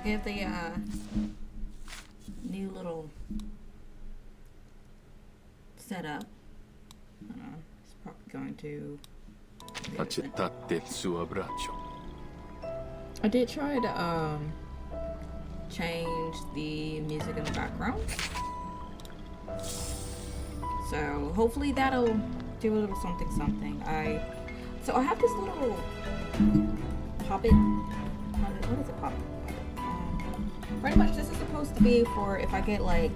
get the new little setup. It's probably going to. Accettate il suo abbraccio. I did try to change the music in the background, so hopefully that'll do a little something. I have this little puppet. What is it, puppet? Pretty much this is supposed to be for if I get like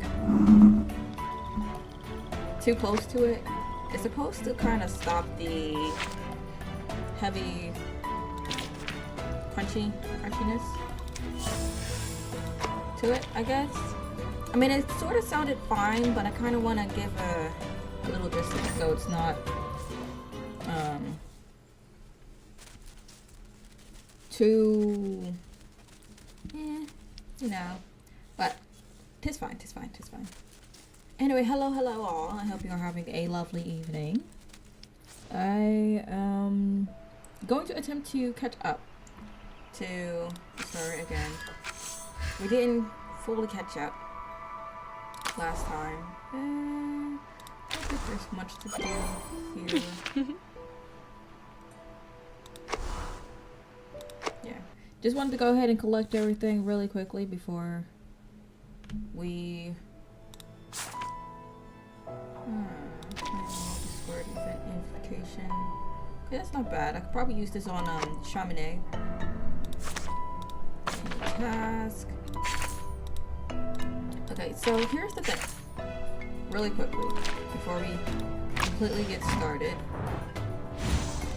too close to it. It's supposed to kind of stop the heavy crunchiness to it, I guess. I mean, it sort of sounded fine, but I kind of want to give a little distance so it's not too, you know, but tis fine. Anyway, hello all. I hope you are having a lovely evening. I am going to attempt to catch up to the story again. We didn't fully catch up last time. I don't think there's much to do here. Yeah. Just wanted to go ahead and collect everything really quickly before we... Discord event invitation. Okay, that's not bad. I could probably use this on Chaminade. Task. Okay, so here's the thing. Really quickly, before we completely get started.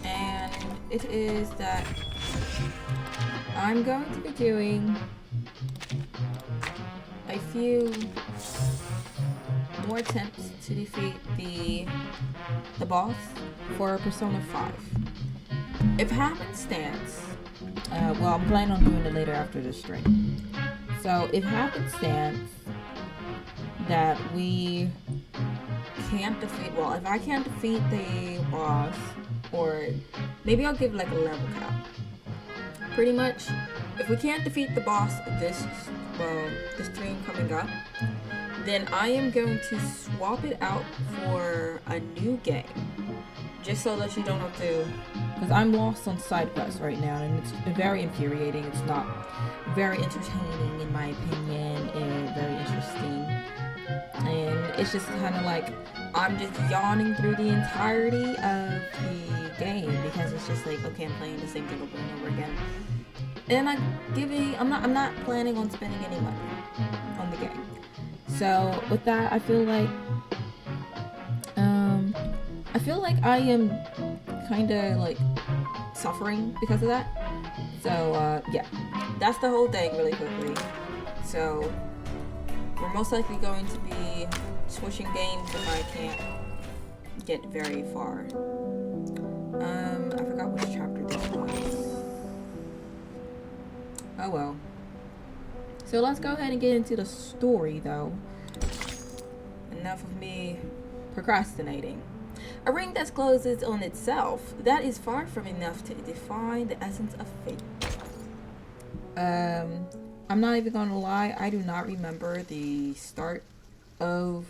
And it is that I'm going to be doing a few more attempts to defeat the boss for Persona 5. If happenstance, well, I'm planning on doing it later after this stream. So if happenstance that we can't defeat, well, if I can't defeat the boss, or maybe I'll give like a level cap. Pretty much, if we can't defeat the boss this stream coming up, then I am going to swap it out for a new game. Just so that you don't have to, because I'm lost on side quests right now, and it's very infuriating. It's not very entertaining in my opinion, and very interesting. And it's just kind of like, I'm just yawning through the entirety of the game, because it's just like, okay, I'm playing the same thing over and over again. And I'm not planning on spending any money on the game. So with that, I feel like I am kind of like suffering because of that. So yeah, that's the whole thing really quickly. So we're most likely going to be switching games if I can't get very far. I forgot which chapter this was. Oh well. So let's go ahead and get into the story though. Enough of me procrastinating. A ring that closes on itself, that is far from enough to define the essence of fate. I'm not even gonna lie, I do not remember the start of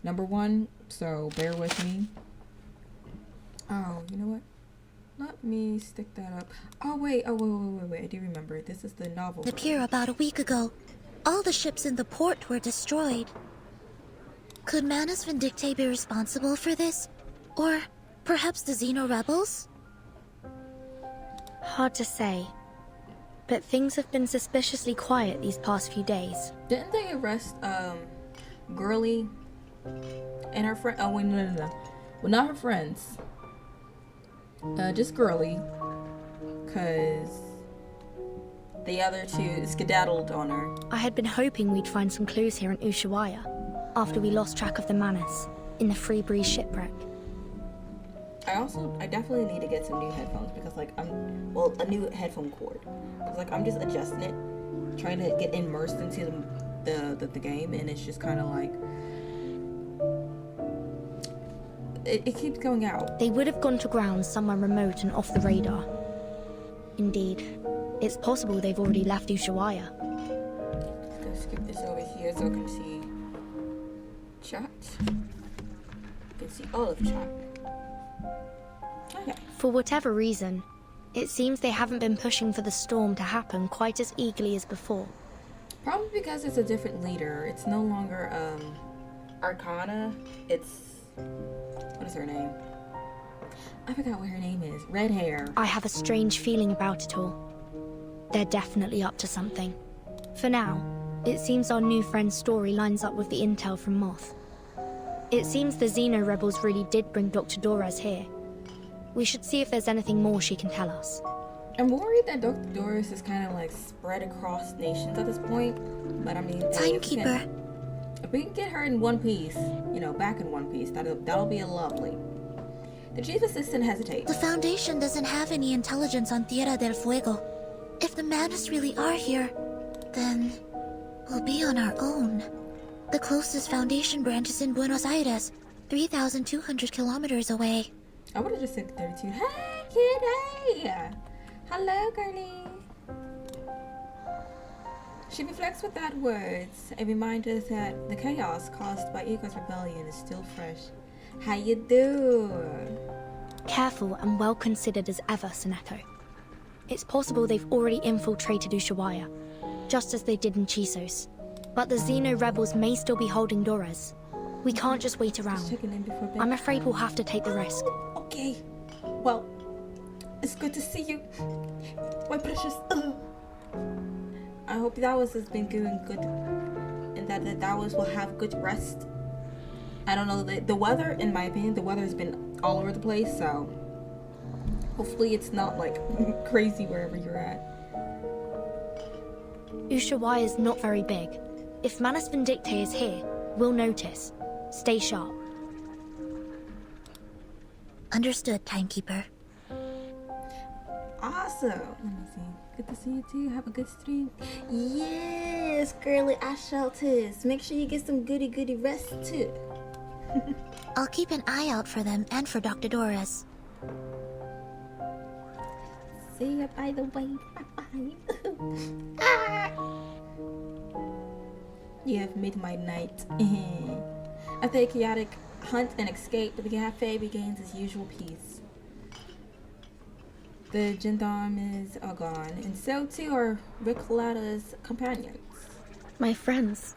number 1, so bear with me. Oh, you know what? Let me stick that up. Oh wait, I do remember. This is the novel. It appeared about a week ago. All the ships in the port were destroyed. Could Manus Vindicte be responsible for this? Or perhaps the Xeno rebels? Hard to say. But things have been suspiciously quiet these past few days. Didn't they arrest Girly and her friend? Oh wait, no. Well, not her friends. Just Girly, cause the other two skedaddled on her. I had been hoping we'd find some clues here in Ushuaia, after we lost track of the Manus, in the Free Breeze shipwreck. I definitely need to get some new headphones, because like a new headphone cord. It's like I'm just adjusting it, trying to get immersed into the game, and it's just kind of like, it keeps going out. They would have gone to ground somewhere remote and off the radar. Indeed. It's possible they've already left Ushuaia. Just gonna skip this over here so I can see chat. You can see all of chat. Okay. For whatever reason, it seems they haven't been pushing for the storm to happen quite as eagerly as before. Probably because it's a different leader. It's no longer Arcana. It's, what is her name? I forgot what her name is. Red hair. I have a strange feeling about it all. They're definitely up to something. For now, it seems our new friend's story lines up with the intel from Moth. It seems the Xeno rebels really did bring Dr. Doras here. We should see if there's anything more she can tell us. I'm worried that Dr. Doras is kind of like spread across nations at this point. But I mean, Timekeeper. If we can get her in one piece, you know, back in one piece, that'll be a lovely. The chief assistant hesitates. The Foundation doesn't have any intelligence on Tierra del Fuego. If the Manus really are here, then we'll be on our own. The closest Foundation branch is in Buenos Aires, 3,200 kilometers away. I would have just said 32. Hey, kid, hey! Hello, girlie. She reflects with that words, a reminder that the chaos caused by Ego's rebellion is still fresh. How you do? Careful and well considered as ever, Seneko. It's possible they've already infiltrated Ushuaia, just as they did in Chisos. But the Xeno rebels may still be holding Doras. We can't just wait around. Checking in before bed. I'm afraid we'll have to take the risk. Okay. Well, it's good to see you, my precious. I hope Dawes has been doing good, and that Dawes will have good rest. I don't know, the weather, in my opinion, the weather has been all over the place, so hopefully it's not like crazy wherever you're at. Ushuaia is not very big. If Manus Vindictae is here, we'll notice. Stay sharp. Understood, Timekeeper. Awesome. Let me see. Good to see you too. Have a good stream. Yes, girly, I shall tis. Make sure you get some goody rest too. I'll keep an eye out for them and for Dr. Doras. See ya, by the way. Bye-bye. Ah! You have made my night. After a chaotic hunt and escape, the cafe regains its usual peace. The gendarmes are gone, and so too are Ricolata's companions. My friends.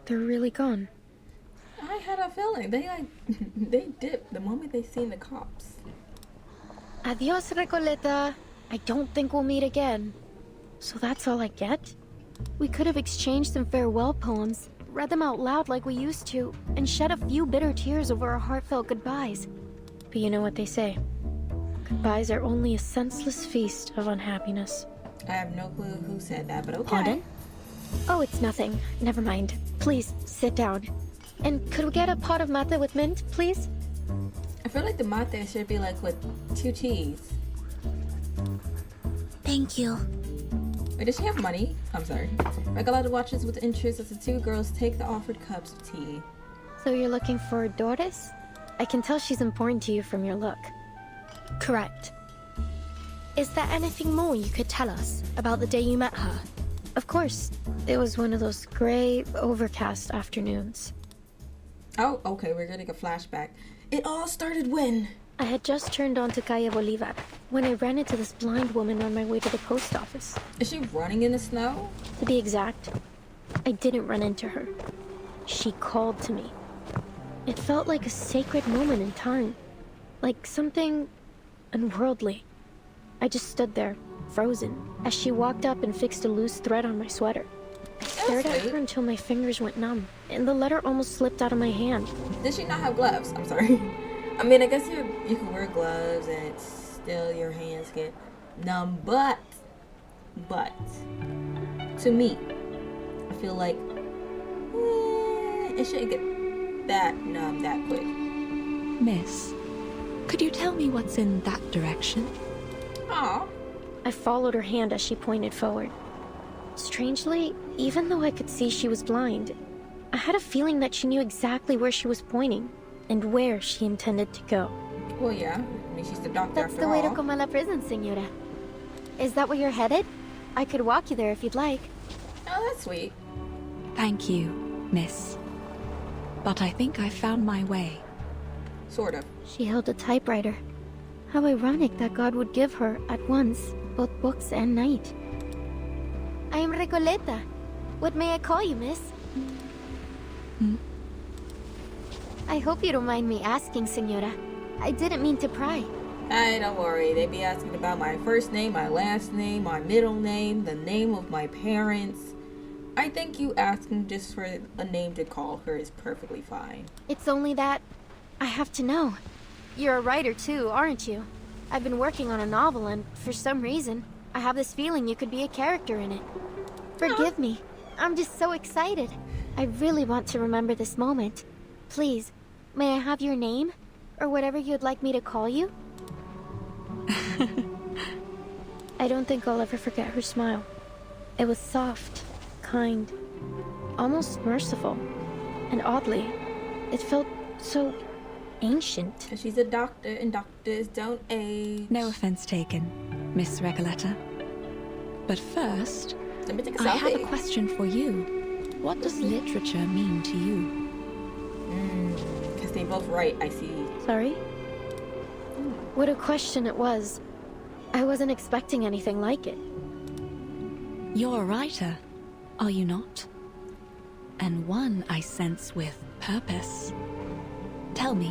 They're really gone. I had a feeling they dipped the moment they seen the cops. Adios, Recoleta. I don't think we'll meet again. So that's all I get? We could have exchanged some farewell poems, read them out loud like we used to, and shed a few bitter tears over our heartfelt goodbyes. But you know what they say. Goodbyes are only a senseless feast of unhappiness. I have no clue who said that, but okay. Pardon? Oh, it's nothing. Never mind. Please, sit down. And could we get a pot of mate with mint, please? I feel like the mate should be like with 2 teas. Thank you. Wait, does she have money? I'm sorry. Recolata watches with interest as the 2 girls take the offered cups of tea. So you're looking for Doris? I can tell she's important to you from your look. Correct. Is there anything more you could tell us about the day you met her? Of course, it was one of those gray, overcast afternoons. Oh, okay, we're getting a flashback. It all started when? I had just turned onto Calle Bolivar when I ran into this blind woman on my way to the post office. Is she running in the snow? To be exact, I didn't run into her. She called to me. It felt like a sacred moment in time. Like something unworldly. I just stood there, frozen, as she walked up and fixed a loose thread on my sweater. I stared at her until my fingers went numb, and the letter almost slipped out of my hand. Did she not have gloves? I'm sorry. I mean, I guess you can wear gloves and it's still your hands get numb, but to me, I feel like it shouldn't get that numb that quick. Miss, could you tell me what's in that direction? Aw. I followed her hand as she pointed forward. Strangely, even though I could see she was blind, I had a feeling that she knew exactly where she was pointing and where she intended to go. Well, yeah. I mean, she's the doctor That's after the way to all. come a la prison, señora. Is that where you're headed? I could walk you there if you'd like. Oh, that's sweet. Thank you, miss. But I think I found my way. Sort of. She held a typewriter. How ironic that God would give her, at once, both books and night. I am Recoleta. What may I call you, miss? I hope you don't mind me asking, senora. I didn't mean to pry. Hey, don't worry. They be asking about my first name, my last name, my middle name, the name of my parents. I think you asking just for a name to call her is perfectly fine. It's only that I have to know. You're a writer too, aren't you? I've been working on a novel and, for some reason, I have this feeling you could be a character in it. Forgive me. I'm just so excited. I really want to remember this moment. Please, may I have your name? Or whatever you'd like me to call you? I don't think I'll ever forget her smile. It was soft, kind, almost merciful. And oddly, it felt so ancient. And she's a doctor, and doctors don't age. No offense taken, Miss Recoleta. But first, Let me take a I have a selfie. question for you. What does literature mean to you? Because they both write, I see. Sorry? What a question it was. I wasn't expecting anything like it. You're a writer, are you not? And one I sense with purpose. Tell me,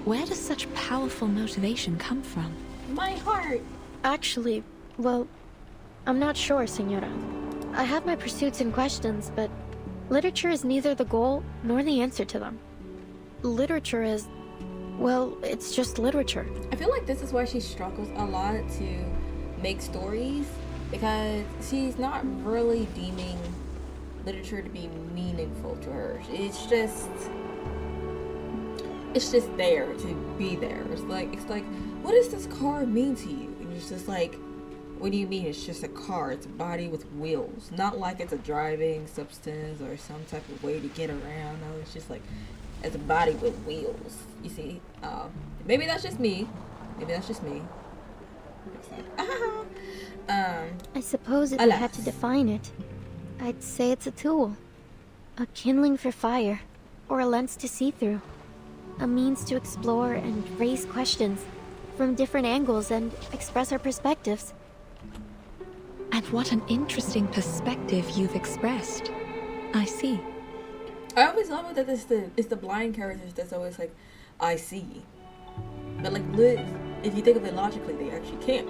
where does such powerful motivation come from? My heart. Actually, well, I'm not sure, senora. I have my pursuits and questions, but literature is neither the goal nor the answer to them. Literature is, well, it's just literature. I feel like this is why she struggles a lot to make stories, because she's not really deeming literature to be meaningful to her. It's just there to be there. It's like, what does this car mean to you? And it's just like, what do you mean? It's just a car. It's a body with wheels. Not like it's a driving substance or some type of way to get around. No, it's just like, it's a body with wheels. You see? Maybe that's just me. Maybe that's just me. I suppose if I had to define it, I'd say it's a tool. A kindling for fire, or a lens to see through. A means to explore and raise questions from different angles and express our perspectives. And what an interesting perspective you've expressed. I see. I always love it that it's the blind characters that's always like, I see. But like, if you think of it logically, they actually can't.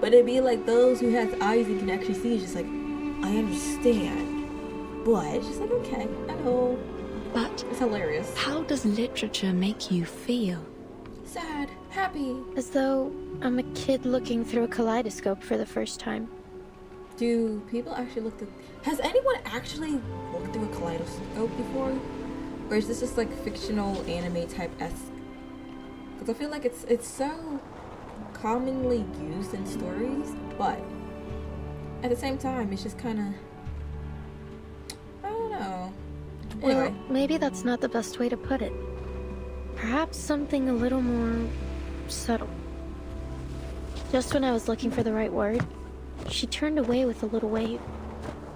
But it'd be like those who has eyes and can actually see, it's just like, I understand. But it's just like, okay, I know. But It's hilarious. how does literature make you feel? Sad, happy. As though I'm a kid looking through a kaleidoscope for the first time. Do people actually look through? Has anyone actually looked through a kaleidoscope before? Or is this just like fictional anime type esque? Because I feel like it's so commonly used in stories, but at the same time, it's just kind of, I don't know. Anyway, Well, maybe that's not the best way to put it. Perhaps something a little more subtle. Just when I was looking for the right word, she turned away with a little wave,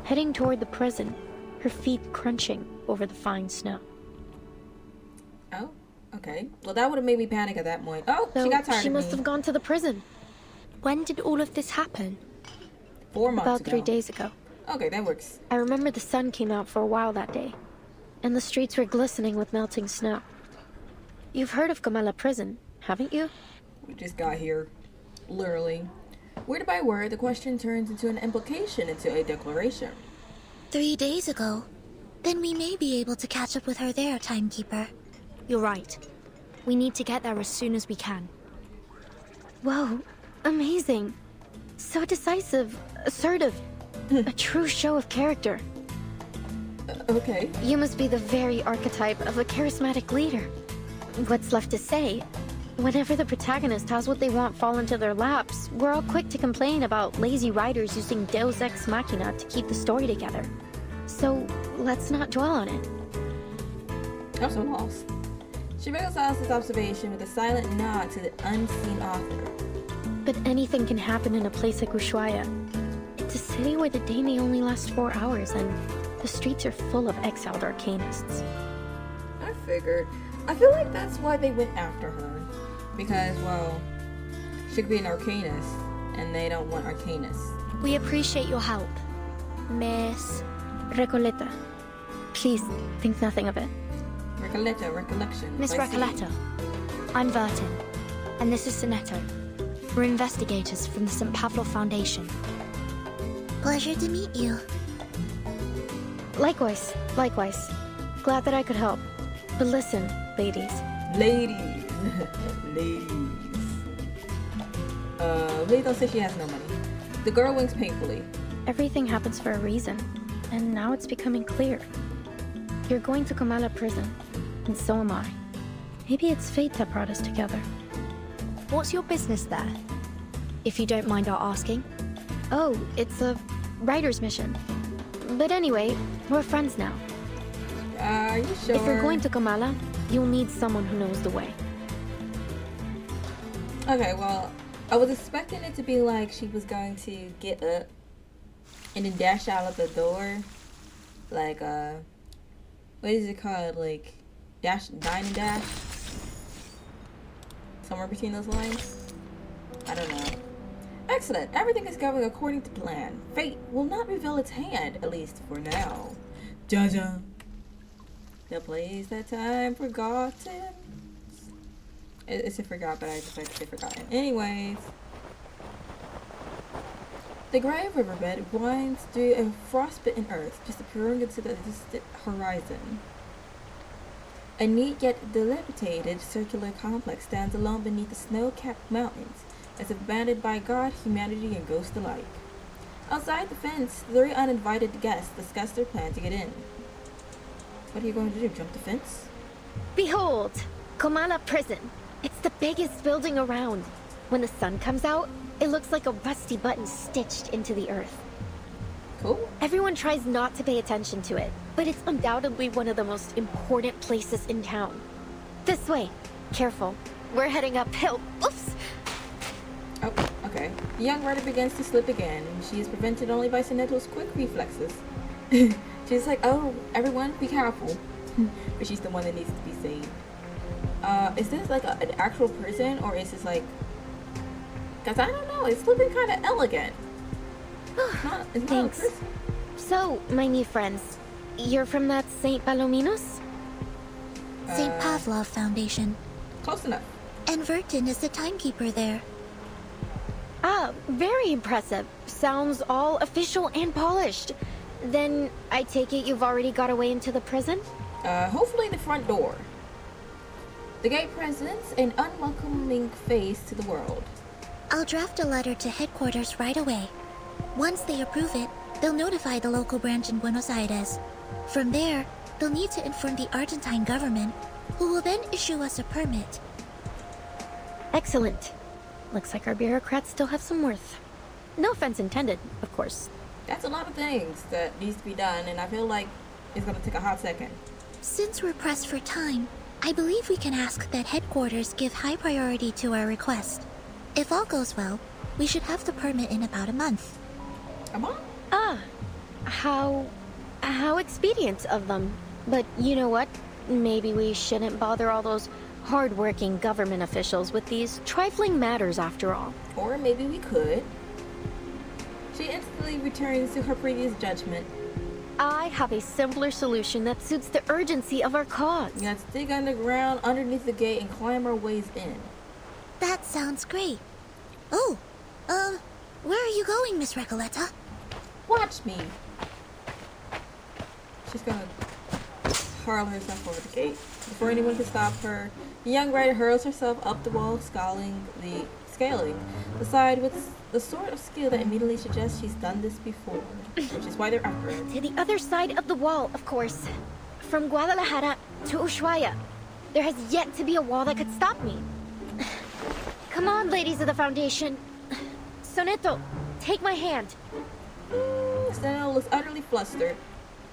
heading toward the prison, her feet crunching over the fine snow. oh, okay. Well, that would have made me panic at that point. Oh, So she got tired she of must me. have gone to the prison. When did all of this happen? 4 months About ago. 3 days ago. Okay, that works. I remember the sun came out for a while that day, and the streets were glistening with melting snow. You've heard of Gamala Prison, haven't you? We just got here. Literally. Word by word, the question turns into an implication, into a declaration. 3 days ago. Then we may be able to catch up with her there, Timekeeper. You're right. We need to get there as soon as we can. Whoa, amazing. So decisive, assertive. A true show of character. Okay. You must be the very archetype of a charismatic leader. What's left to say? Whenever the protagonist has what they want fall into their laps, we're all quick to complain about lazy writers using Deus Ex Machina to keep the story together. So, let's not dwell on it. I'm so lost. She reconciles this observation with a silent nod to the unseen author. But anything can happen in a place like Ushuaia. It's a city where the day may only last 4 hours, and the streets are full of exiled arcanists. I figured. I feel like that's why they went after her. Because, well, she could be an arcanist, and they don't want arcanists. We appreciate your help, Miss. Recoleta. Please, think nothing of it. Recollection. Miss I see. Recoleta. I'm Vertin, and this is Sonetto. We're investigators from the St. Pavlov Foundation. Pleasure to meet you. Likewise. Glad that I could help. But listen, ladies. Ladies. Please don't say she has no money. The girl winks painfully. Everything happens for a reason, and now it's becoming clear. You're going to Kamala prison, and so am I. Maybe it's fate that brought us together. What's your business there? If you don't mind our asking. Oh, it's a writer's mission. But anyway, we're friends now. Are you sure? If you're going to Kamala, you'll need someone who knows the way. Okay, well, I was expecting it to be like she was going to get up and then dash out of the door. Like, what is it called? Like, dine and dash? Somewhere between those lines? I don't know. Excellent. Everything is going according to plan. Fate will not reveal its hand, at least for now. Jaja. The place that time forgotten. It's a forgot, but I just like to say forgotten. Anyways. The gray riverbed winds through a frostbitten earth, disappearing into the distant horizon. A neat yet dilapidated circular complex stands alone beneath the snow-capped mountains, as if banded by God, humanity, and ghosts alike. Outside the fence, 3 uninvited guests discuss their plan to get in. What are you going to do, jump the fence? Behold! Kamala Prison. It's the biggest building around. When the sun comes out, it looks like a rusty button stitched into the earth. Cool. Everyone tries not to pay attention to it, but it's undoubtedly one of the most important places in town. This way. Careful. We're heading uphill. Oops! Oh, okay. The young rider begins to slip again, and she is prevented only by Sonetto's quick reflexes. She's like, oh, everyone, be careful. But she's the one that needs to be saved. Is this like an actual person, or is this like... Because I don't know, it's looking kind of elegant. It's not Thanks. a person. So, my new friends, you're from that St. Palominos? St. Pavlov Foundation. Close enough. And Vertin is the timekeeper there. Ah, very impressive. Sounds all official and polished. Then, I take it you've already got away into the prison? Hopefully the front door. The gate presents an unwelcoming face to the world. I'll draft a letter to headquarters right away. Once they approve it, they'll notify the local branch in Buenos Aires. From there, they'll need to inform the Argentine government, who will then issue us a permit. Excellent. Looks like our bureaucrats still have some worth. No offense intended, of course. That's a lot of things that needs to be done, and I feel like it's gonna take a hot second. Since we're pressed for time, I believe we can ask that headquarters give high priority to our request. If all goes well, we should have the permit in about a month. A month? Ah, how expedient of them. But you know what? Maybe we shouldn't bother all those hard-working government officials with these trifling matters after all. Or maybe we could. She instantly returns to her previous judgment. I have a simpler solution that suits the urgency of our cause. Let's dig underground underneath the gate and climb our ways in. That sounds great. Oh, where are you going, Miss Recoleta? Watch me. She's gonna hurl herself over the gate. Before anyone can stop her, the young rider hurls herself up the wall, scaling the side with the sort of skill that immediately suggests she's done this before, which is why they're after her. To the other side of the wall, of course. From Guadalajara to Ushuaia. There has yet to be a wall that could stop me. Come on, ladies of the Foundation. Sonetto, take my hand. Steno looks utterly flustered.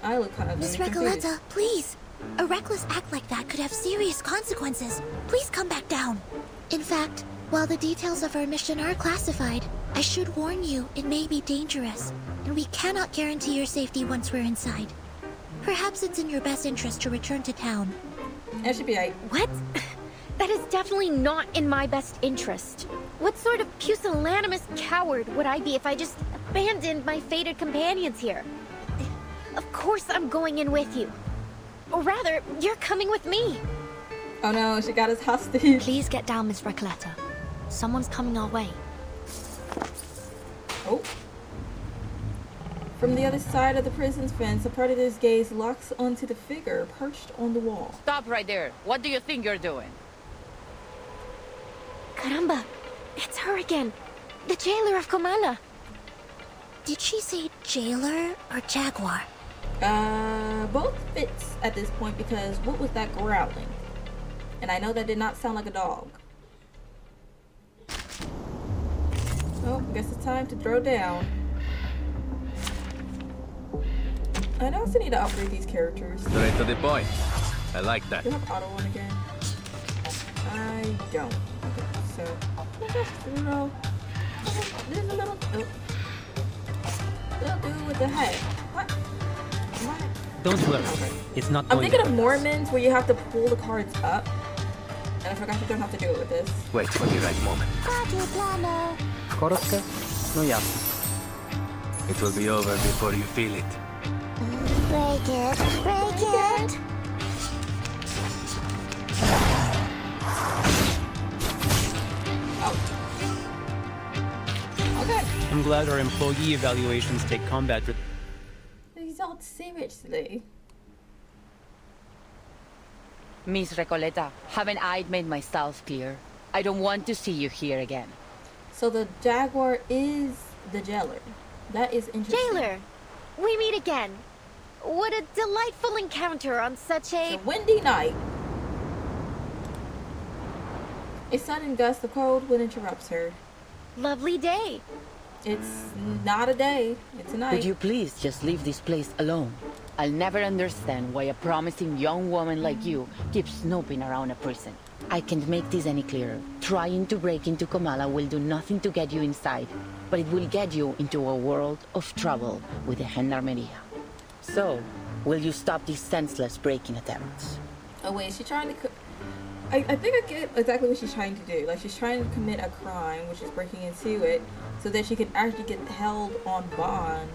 I look kind of Miss confused. Recoleta, please. A reckless act like that could have serious consequences. Please come back down. In fact, While the details of our mission are classified, I should warn you it may be dangerous, and we cannot guarantee your safety once we're inside. Perhaps it's in your best interest to return to town. That should be right. What? That is definitely not in my best interest. What sort of pusillanimous coward would I be if I just abandoned my fated companions here? Of course I'm going in with you. Or rather, you're coming with me. Oh no, she got us hostage. Please get down, Miss Recoleta. Someone's coming our way. Oh. From the other side of the prison's fence, the predator's gaze locks onto the figure perched on the wall. Stop right there. What do you think you're doing? Caramba, it's her again. The jailer of Comala. Did she say jailer or jaguar? Both fits at this point because what was that growling? And I know that did not sound like a dog. Oh, I guess it's time to throw down. I also need to upgrade these characters. Straight to the point. I like that. Do you have auto on again? I don't. Okay, so let's just throw. There's a little. Oh. Little dude with the head. What? What? Don't worry, Okay. it's not I'm going thinking to of hurt us. Mormons where you have to pull the cards up. And I forgot you don't have to do it with this. Wait for the right moment. Korotka, no jasno. It will be over before you feel it. Break it, break it! Okay. I'm glad our employee evaluations take combat He's all seriously. Miss Recoleta, haven't I made myself clear? I don't want to see you here again. So the jaguar is the jailer. That is interesting. Jailer, we meet again. What a delightful encounter on such It's a... a windy night. A sudden gust of cold wind interrupts her. lovely day. It's not a day. It's a night. Would you please just leave this place alone? I'll never understand why a promising young woman like you keeps snooping around a prison. I can't make this any clearer. Trying to break into Comala will do nothing to get you inside, but it will get you into a world of trouble with the Gendarmeria. So, will you stop these senseless breaking attempts? Oh wait, she's trying to. I think I get exactly what she's trying to do. Like she's trying to commit a crime, which is breaking into it, so that she can actually get held on bond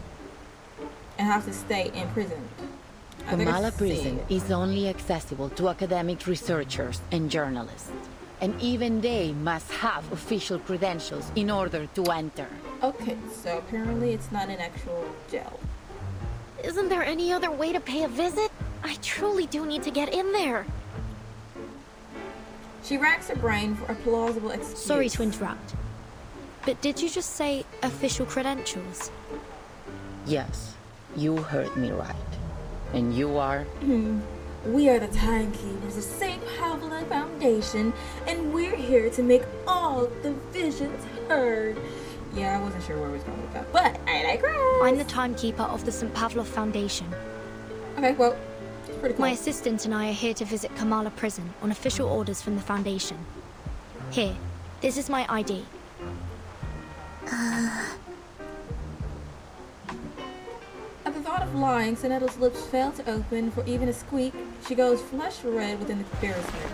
and have to stay in prison. I think I Comala see prison it. is only accessible to academic researchers and journalists, and even they must have official credentials in order to enter. Okay, so apparently it's not an actual jail. Isn't there any other way to pay a visit? I truly do need to get in there. She racks her brain for a plausible excuse. Sorry to interrupt. But did you just say official credentials? Yes, you heard me right. And you are? We are the Timekeepers of St. Pavlov Foundation, and we're here to make all the visions heard. Yeah, I wasn't sure where I was going with that, but I like her. I'm the timekeeper of the St. Pavlov Foundation. Okay, well, it's pretty cool. My assistant and I are here to visit Kamala Prison on official orders from the Foundation. Here, this is my ID. At the thought of lying, Sinetta's lips fail to open for even a squeak. She goes flush red with embarrassment.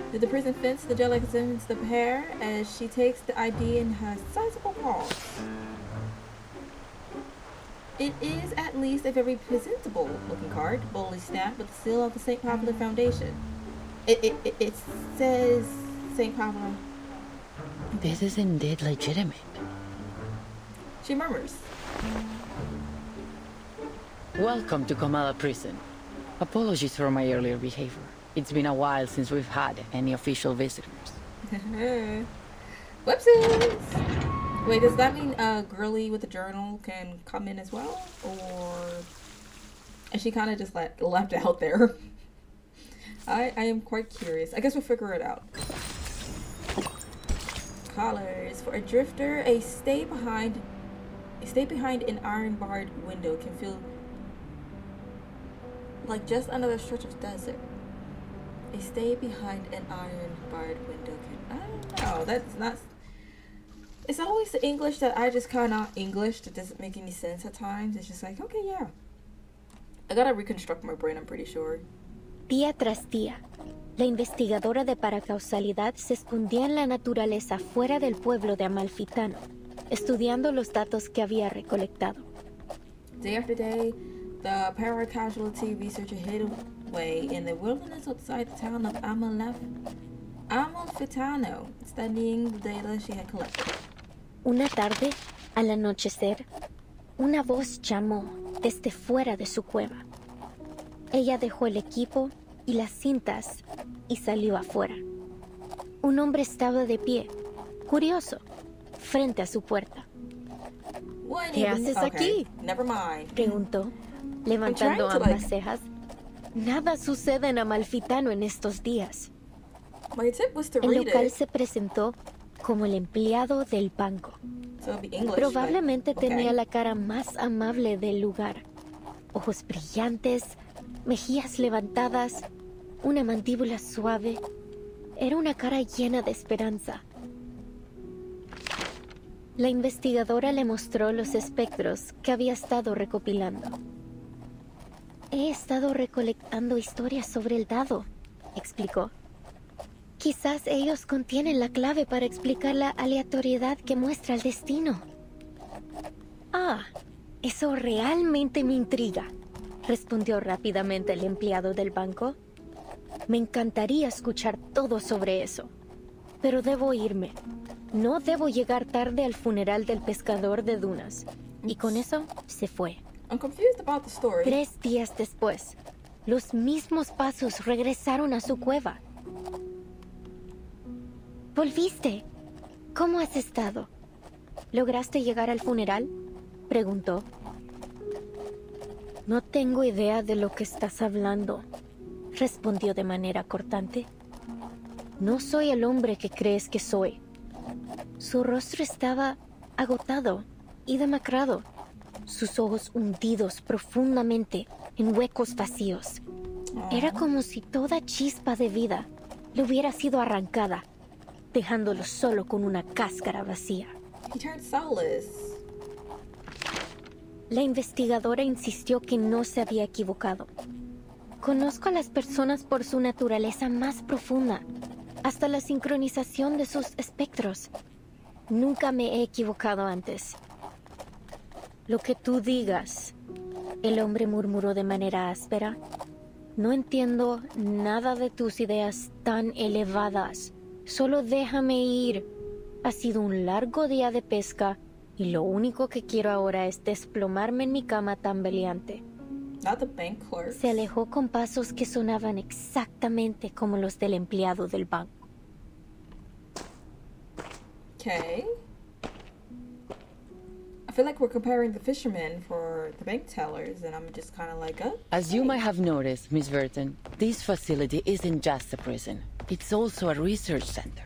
Through the prison fence, the jailer examines the pair as she takes the ID and has sizable pause. It is at least a very presentable looking card, boldly stamped with the seal of the St. Pavlov Foundation. It says St. Pavlov. This is indeed legitimate. She murmurs. Welcome to Comala Prison. Apologies for my earlier behavior. It's been a while since we've had any official visitors. Whoopsies! Wait, does that mean girly with the journal can come in as well? Or is she kind of just left out there? I am quite curious. I guess we'll figure it out. Collars. For a drifter, a stay behind an iron-barred window can feel like just another stretch of desert. They stay behind an iron barred window. I don't know. That's not. It's always the English that I just kind of English that doesn't make any sense at times. It's just like, okay, yeah. I gotta reconstruct my brain, I'm pretty sure. Día tras día, la investigadora de paracausalidad se escondía en la naturaleza fuera del pueblo de Amalfitano, estudiando los datos que había recolectado. Day after day, the paracasualty researcher hid away in the wilderness outside the town of Amalfitano, studying the data she had collected. Una tarde, al anochecer, una voz llamó desde fuera de su cueva. Ella dejó el equipo y las cintas y salió afuera. Un hombre estaba de pie, curioso, frente a su puerta. ¿Qué haces aquí? Never mind. Preguntó, levantando ambas cejas. Nada sucede en Amalfitano en estos días. My tip was to El read local it. se presentó como el empleado del banco. So it'd be English, Probablemente but, okay. tenía la cara más amable del lugar. Ojos brillantes, mejillas levantadas, una mandíbula suave. Era una cara llena de esperanza. La investigadora le mostró los espectros que había estado recopilando. He estado recolectando historias sobre el dado, explicó. Quizás ellos contienen la clave para explicar la aleatoriedad que muestra el destino. Ah, eso realmente me intriga, respondió rápidamente el empleado del banco. Me encantaría escuchar todo sobre eso, pero debo irme. No debo llegar tarde al funeral del pescador de dunas. Y con eso se fue. I'm confused about the story. 3 días después, los mismos pasos regresaron a su cueva. ¿Volviste? ¿Cómo has estado? ¿Lograste llegar al funeral? Preguntó. No tengo idea de lo que estás hablando, respondió de manera cortante. No soy el hombre que crees que soy. Su rostro estaba agotado y demacrado, sus ojos hundidos profundamente en huecos vacíos. Era como si toda chispa de vida le hubiera sido arrancada, dejándolo solo con una cáscara vacía. He turned soulless. La investigadora insistió que no se había equivocado. Conozco a las personas por su naturaleza más profunda, hasta la sincronización de sus espectros. Nunca me he equivocado antes. Lo que tú digas, el hombre murmuró de manera áspera. No entiendo nada de tus ideas tan elevadas. Solo déjame ir. Ha sido un largo día de pesca y lo único que quiero ahora es desplomarme en mi cama tambaleante. Not the bank clerk. Se alejó con pasos que sonaban exactamente como los del empleado del banco. Okay. I feel like we're comparing the fishermen for the bank tellers, and I'm just kind of like, As you might have noticed, Miss Burton, this facility isn't just a prison. It's also a research center.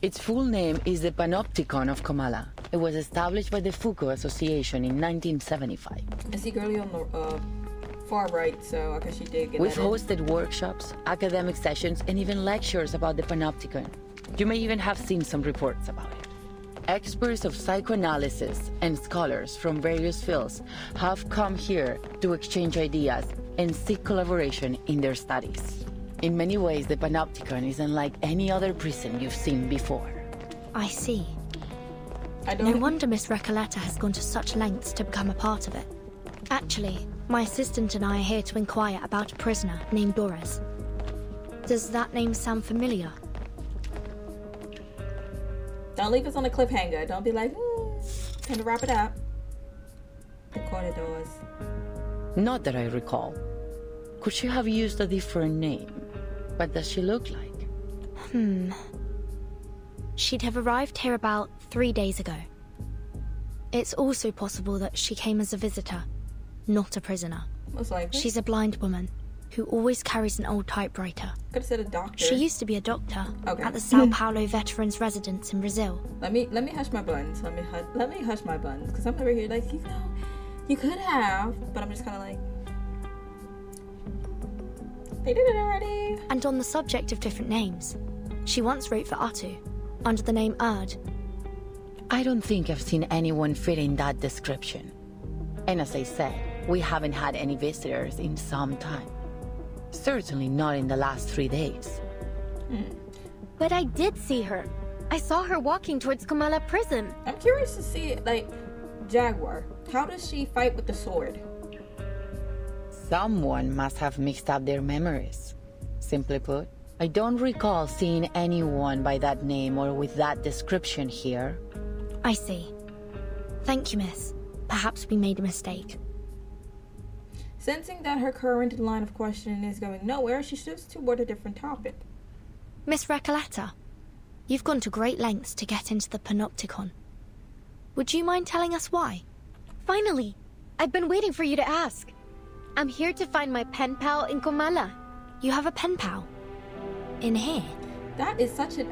Its full name is the Panopticon of Comala. It was established by the Foucault Association in 1975. I see girlie on the far right, so I guess she did get We've that in. hosted workshops, academic sessions, and even lectures about the Panopticon. You may even have seen some reports about it. Experts of psychoanalysis and scholars from various fields have come here to exchange ideas and seek collaboration in their studies. In many ways, the Panopticon is unlike any other prison you've seen before. I see. I No don't. wonder Miss Recoleta has gone to such lengths to become a part of it. Actually, my assistant and I are here to inquire about a prisoner named Doris. Does that name sound familiar? Don't leave us on a cliffhanger. Don't be like, time to wrap it up. The corridors. Not that I recall. Could she have used a different name? What does she look like? She'd have arrived here about 3 days ago. It's also possible that she came as a visitor, not a prisoner. Most likely. She's a blind woman who always carries an old typewriter. Could have said a doctor. She used to be a doctor Okay. at the Sao Paulo Veterans Residence in Brazil. Let me hush my buns. Let me hush my buns, because I'm over here like, you could have, but I'm just kind of like, They did it already. And on the subject of different names, she once wrote for Atu, under the name Erd. I don't think I've seen anyone fit in that description. And as I said, we haven't had any visitors in some time. Certainly not in the last 3 days. But I did see her. I saw her walking towards Komala prison. I'm curious to see, like, Jaguar. How does she fight with the sword? Someone must have mixed up their memories. Simply put, I don't recall seeing anyone by that name or with that description here. I see. Thank you, miss. Perhaps we made a mistake. Sensing that her current line of questioning is going nowhere, she shifts toward a different topic. Miss Recoleta, you've gone to great lengths to get into the Panopticon. Would you mind telling us why? Finally! I've been waiting for you to ask. I'm here to find my pen pal in Komala. You have a pen pal? In here? That is such an...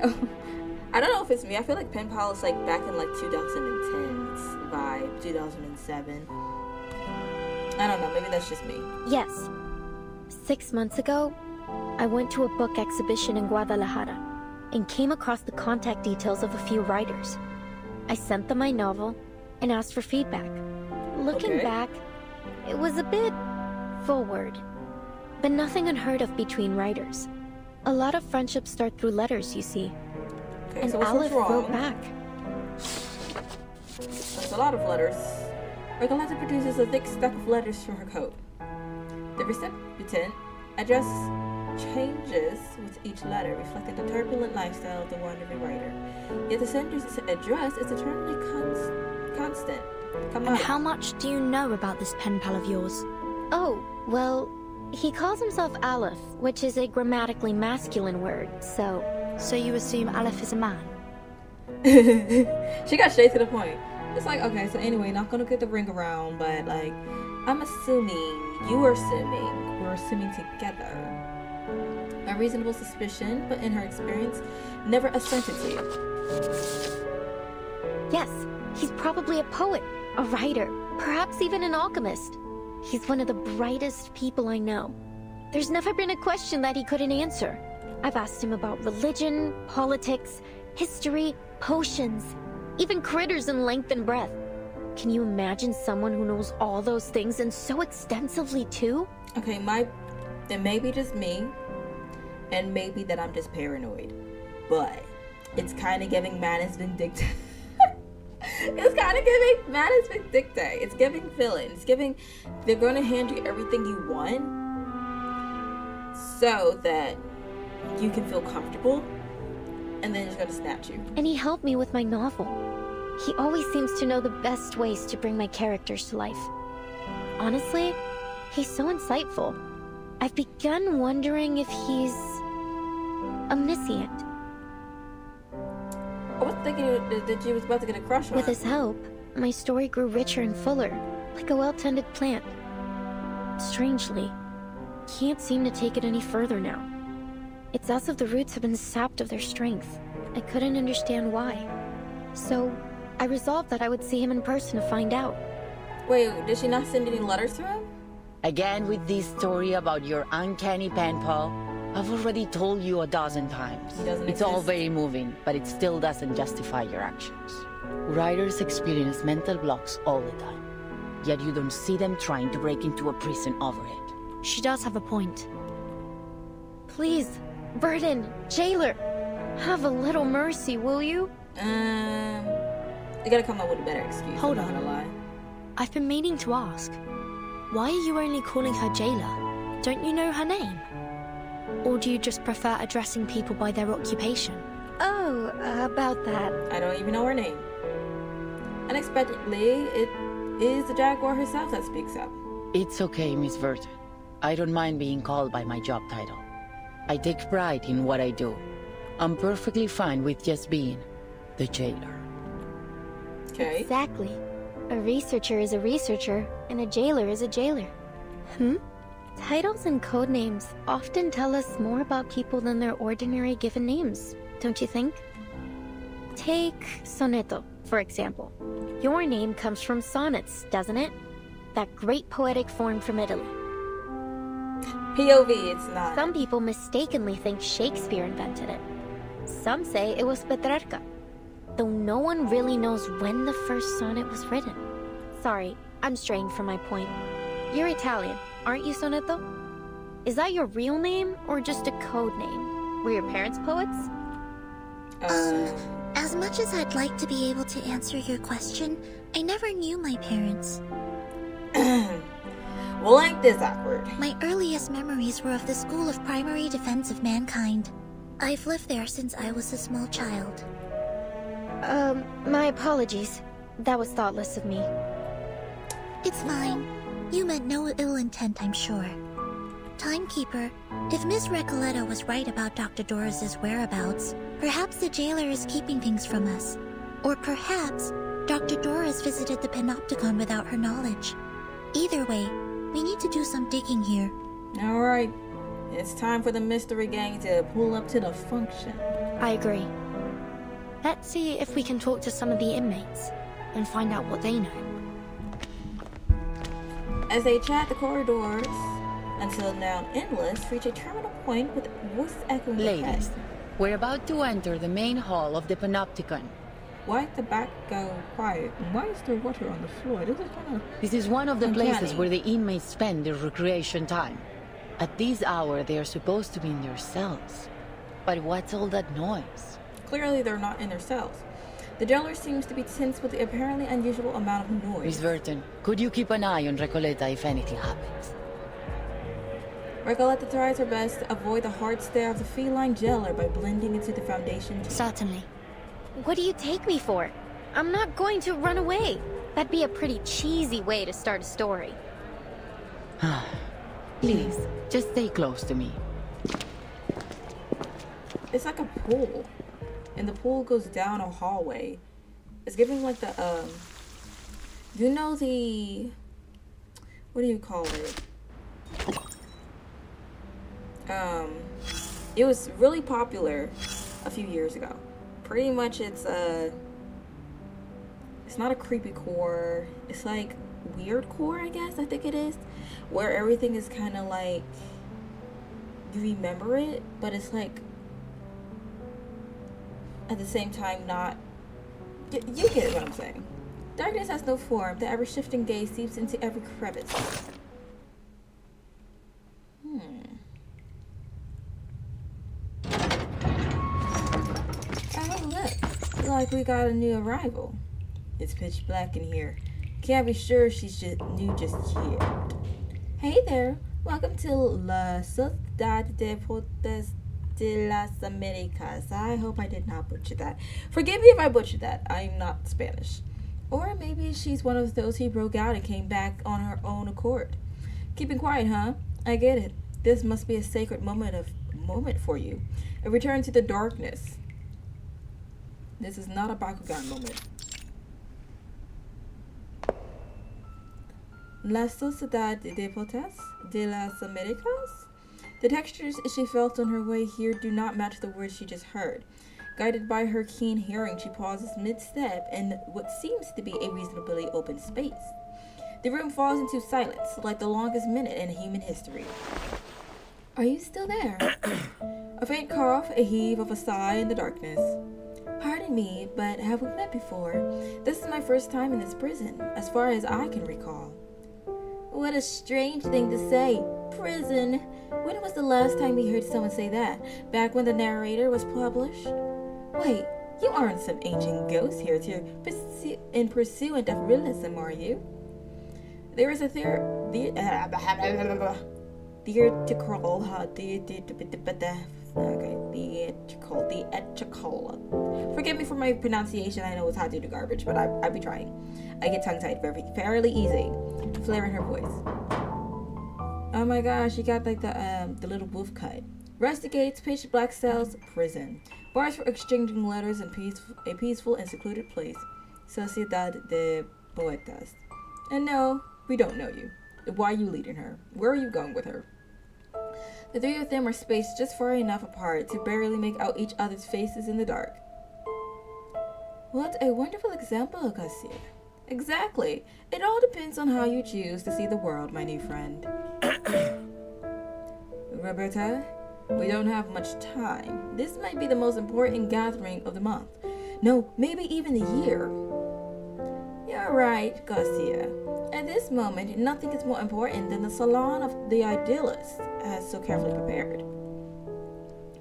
I don't know if it's me. I feel like pen pal is like back in like 2010's vibe, 2007. I don't know. Maybe that's just me. Yes. 6 months ago, I went to a book exhibition in Guadalajara and came across the contact details of a few writers. I sent them my novel and asked for feedback. Looking back, it was a bit forward, but nothing unheard of between writers. A lot of friendships start through letters, you see. Okay, And so what's Aleph wrong? wrote back. That's a lot of letters. Recoleta produces a thick stack of letters from her coat. The recipient address changes with each letter, reflecting the turbulent lifestyle of the wandering writer. Yet the sender's address is eternally constant. Come And on. how much do you know about this pen pal of yours? Oh, well, he calls himself Aleph, which is a grammatically masculine word, so... So you assume Aleph is a man? She got straight to the point. It's like, okay, so anyway, not gonna get the ring around, but like, I'm assuming, we're assuming together. A reasonable suspicion, but in her experience, never assented to you. Yes, he's probably a poet, a writer, perhaps even an alchemist. He's one of the brightest people I know. There's never been a question that he couldn't answer. I've asked him about religion, politics, history, potions, even critters in length and breadth. Can you imagine someone who knows all those things and so extensively too? Okay, it may be just me, and maybe that I'm just paranoid, but it's kind of giving Manus Vindicta. It's kind of giving Manus Vindicta. It's giving villain. It's giving, they're going to hand you everything you want so that you can feel comfortable, and then it's going to snatch you. And he helped me with my novel. He always seems to know the best ways to bring my characters to life. Honestly, he's so insightful. I've begun wondering if he's omniscient. I was thinking that you was about to get a crush on With him. his help, my story grew richer and fuller, like a well-tended plant. Strangely, can't seem to take it any further now. It's as if the roots have been sapped of their strength. I couldn't understand why. So, I resolved that I would see him in person to find out. Wait, did she not send any letters to him? Again with this story about your uncanny pen pal. I've already told you 12 times. He doesn't It's all exist. very moving, but it still doesn't justify your actions. Writers experience mental blocks all the time, yet you don't see them trying to break into a prison over it. She does have a point. Please, Burden, jailer, have a little mercy, will you? You gotta come up with a better excuse. Hold I'm not on. gonna lie. I've been meaning to ask. Why are you only calling her jailer? Don't you know her name? Or do you just prefer addressing people by their occupation? Oh, about that. I don't even know her name. Unexpectedly, it is the Jaguar herself that speaks up. It's okay, Miss Verton. I don't mind being called by my job title. I take pride in what I do. I'm perfectly fine with just being the jailer. Okay. Exactly. A researcher is a researcher, and a jailer is a jailer. Titles and code names often tell us more about people than their ordinary given names, don't you think? Take Sonetto, for example. Your name comes from sonnets, doesn't it? That great poetic form from Italy. POV, it's not. Some people mistakenly think Shakespeare invented it. Some say it was Petrarca, though no one really knows when the first sonnet was written. Sorry, I'm straying from my point. You're Italian, aren't you, Sonetto? Is that your real name or just a code name? Were your parents poets? As much as I'd like to be able to answer your question, I never knew my parents. Well, ain't this awkward? My earliest memories were of the School of Primary Defense of Mankind. I've lived there since I was a small child. My apologies. That was thoughtless of me. It's fine. You meant no ill intent, I'm sure. Timekeeper, if Miss Recoleta was right about Dr. Doris's whereabouts, perhaps the jailer is keeping things from us. Or perhaps Dr. Doris visited the Panopticon without her knowledge. Either way, we need to do some digging here. Alright, it's time for the mystery gang to pull up to the function. I agree. Let's see if we can talk to some of the inmates and find out what they know. As they chat, the corridors, until now endless, reach a terminal point with voices echoing ahead. Ladies, we're about to enter the main hall of the Panopticon. Why the back go quiet? And why is there water on the floor? This is one of the Uncanny. places where the inmates spend their recreation time. At this hour, they are supposed to be in their cells. But what's all that noise? Clearly they're not in their cells. The jailer seems to be tense with the apparently unusual amount of noise. Miss Verton, could you keep an eye on Recoleta if anything happens? Recoleta tries her best to avoid the hard stare of the feline jailer by blending into the Foundation team. Certainly. What do you take me for? I'm not going to run away. That'd be a pretty cheesy way to start a story. Please, just stay close to me. It's like a pool, and the pool goes down a hallway. It's giving like the you know the, what do you call it? It was really popular a few years ago. Pretty much it's not a creepy core. It's like weird core, I guess. I think it is, where everything is kind of like you remember it, but it's like at the same time not. You get what I'm saying. Darkness has no form. The ever-shifting gaze seeps into every crevice. Oh, look. Like we got a new arrival. It's pitch black in here. Can't be sure she's just new just yet. Hey there. Welcome to La Sociedad de Deportes de las Americas. I hope I did not butcher that. Forgive me if I butchered that. I'm not Spanish. Or maybe she's one of those who broke out and came back on her own accord. Keeping quiet, huh? I get it. This must be a sacred moment for you. A return to the darkness. This is not a Bakugan moment. La Sociedad de Deportes de las Americas? The textures she felt on her way here do not match the words she just heard. Guided by her keen hearing, she pauses mid-step in what seems to be a reasonably open space. The room falls into silence, like the longest minute in human history. Are you still there? A faint cough, a heave of a sigh in the darkness. Pardon me, but have we met before? This is my first time in this prison, as far as I can recall. What a strange thing to say. Prison. When was the last time we heard someone say that? Back when the narrator was published? Wait, you aren't some ancient ghost here in pursuit of realism, are you? There is a theatrical. Forgive me for my pronunciation. I know it's hot due to garbage, but I be trying. I get tongue-tied fairly easy. Flair in her voice. Oh my gosh, you got like the little wolf cut. Rusty gates, pitch black cells, prison. Bars for exchanging letters in a peaceful and secluded place. Sociedad de Poetas. And no, we don't know you. Why are you leading her? Where are you going with her? The three of them are spaced just far enough apart to barely make out each other's faces in the dark. What a wonderful example, Acacia. Exactly. It all depends on how you choose to see the world, my new friend. Roberta, we don't have much time. This might be the most important gathering of the month. No, maybe even the year. You're right, Garcia. At this moment, nothing is more important than the salon of the idealist has so carefully prepared.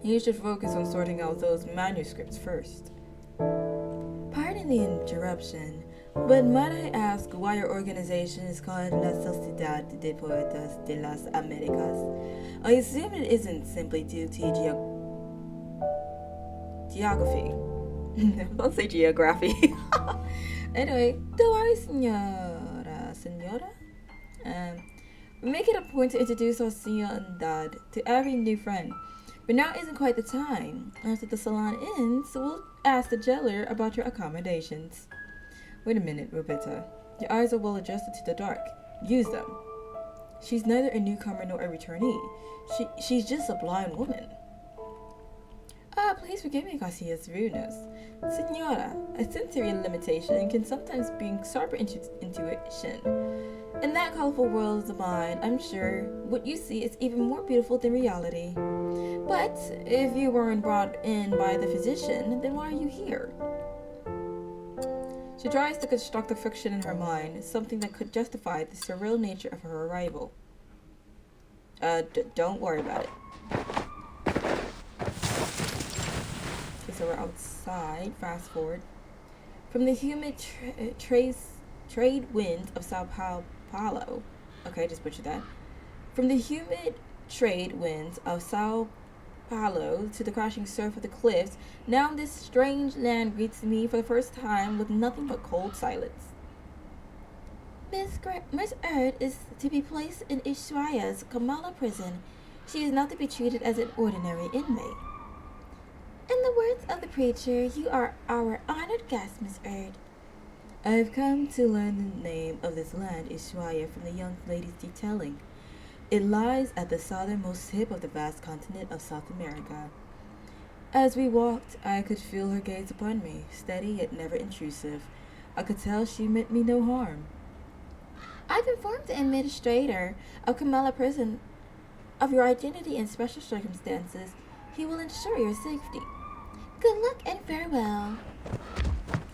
You should focus on sorting out those manuscripts first. Pardon the interruption, but might I ask why your organization is called La Sociedad de Poetas de las Americas? I assume it isn't simply due to geography. Don't say geography. Anyway, don't worry, senora. Make it a point to introduce our Ciudad to every new friend. But now isn't quite the time. After the salon ends, we'll ask the jailer about your accommodations. Wait a minute, Roberta. Your eyes are well adjusted to the dark. Use them. She's neither a newcomer nor a returnee. She's just a blind woman. Please forgive me, Garcia's rudeness. Senora, a sensory limitation can sometimes bring sharper intuition. In that colorful world of mine, I'm sure what you see is even more beautiful than reality. But if you weren't brought in by the physician, then why are you here? She tries to construct a fiction in her mind, something that could justify the surreal nature of her arrival. Don't worry about it. Okay, so we're outside. Fast forward. From the humid trade winds of Sao Paulo. Okay, just butchered that. From the humid trade winds of Sao Paulo to the crashing surf of the cliffs, now this strange land greets me for the first time with nothing but cold silence. Miss Erd is to be placed in Ushuaia's Kamala prison. She is not to be treated as an ordinary inmate. In the words of the preacher, you are our honored guest, Miss Erd. I've come to learn the name of this land, Ushuaia, from the young lady's detailing. It lies at the southernmost tip of the vast continent of South America. As we walked, I could feel her gaze upon me, steady yet never intrusive. I could tell she meant me no harm. I've informed the administrator of Kamala Prison of your identity and special circumstances. He will ensure your safety. Good luck and farewell.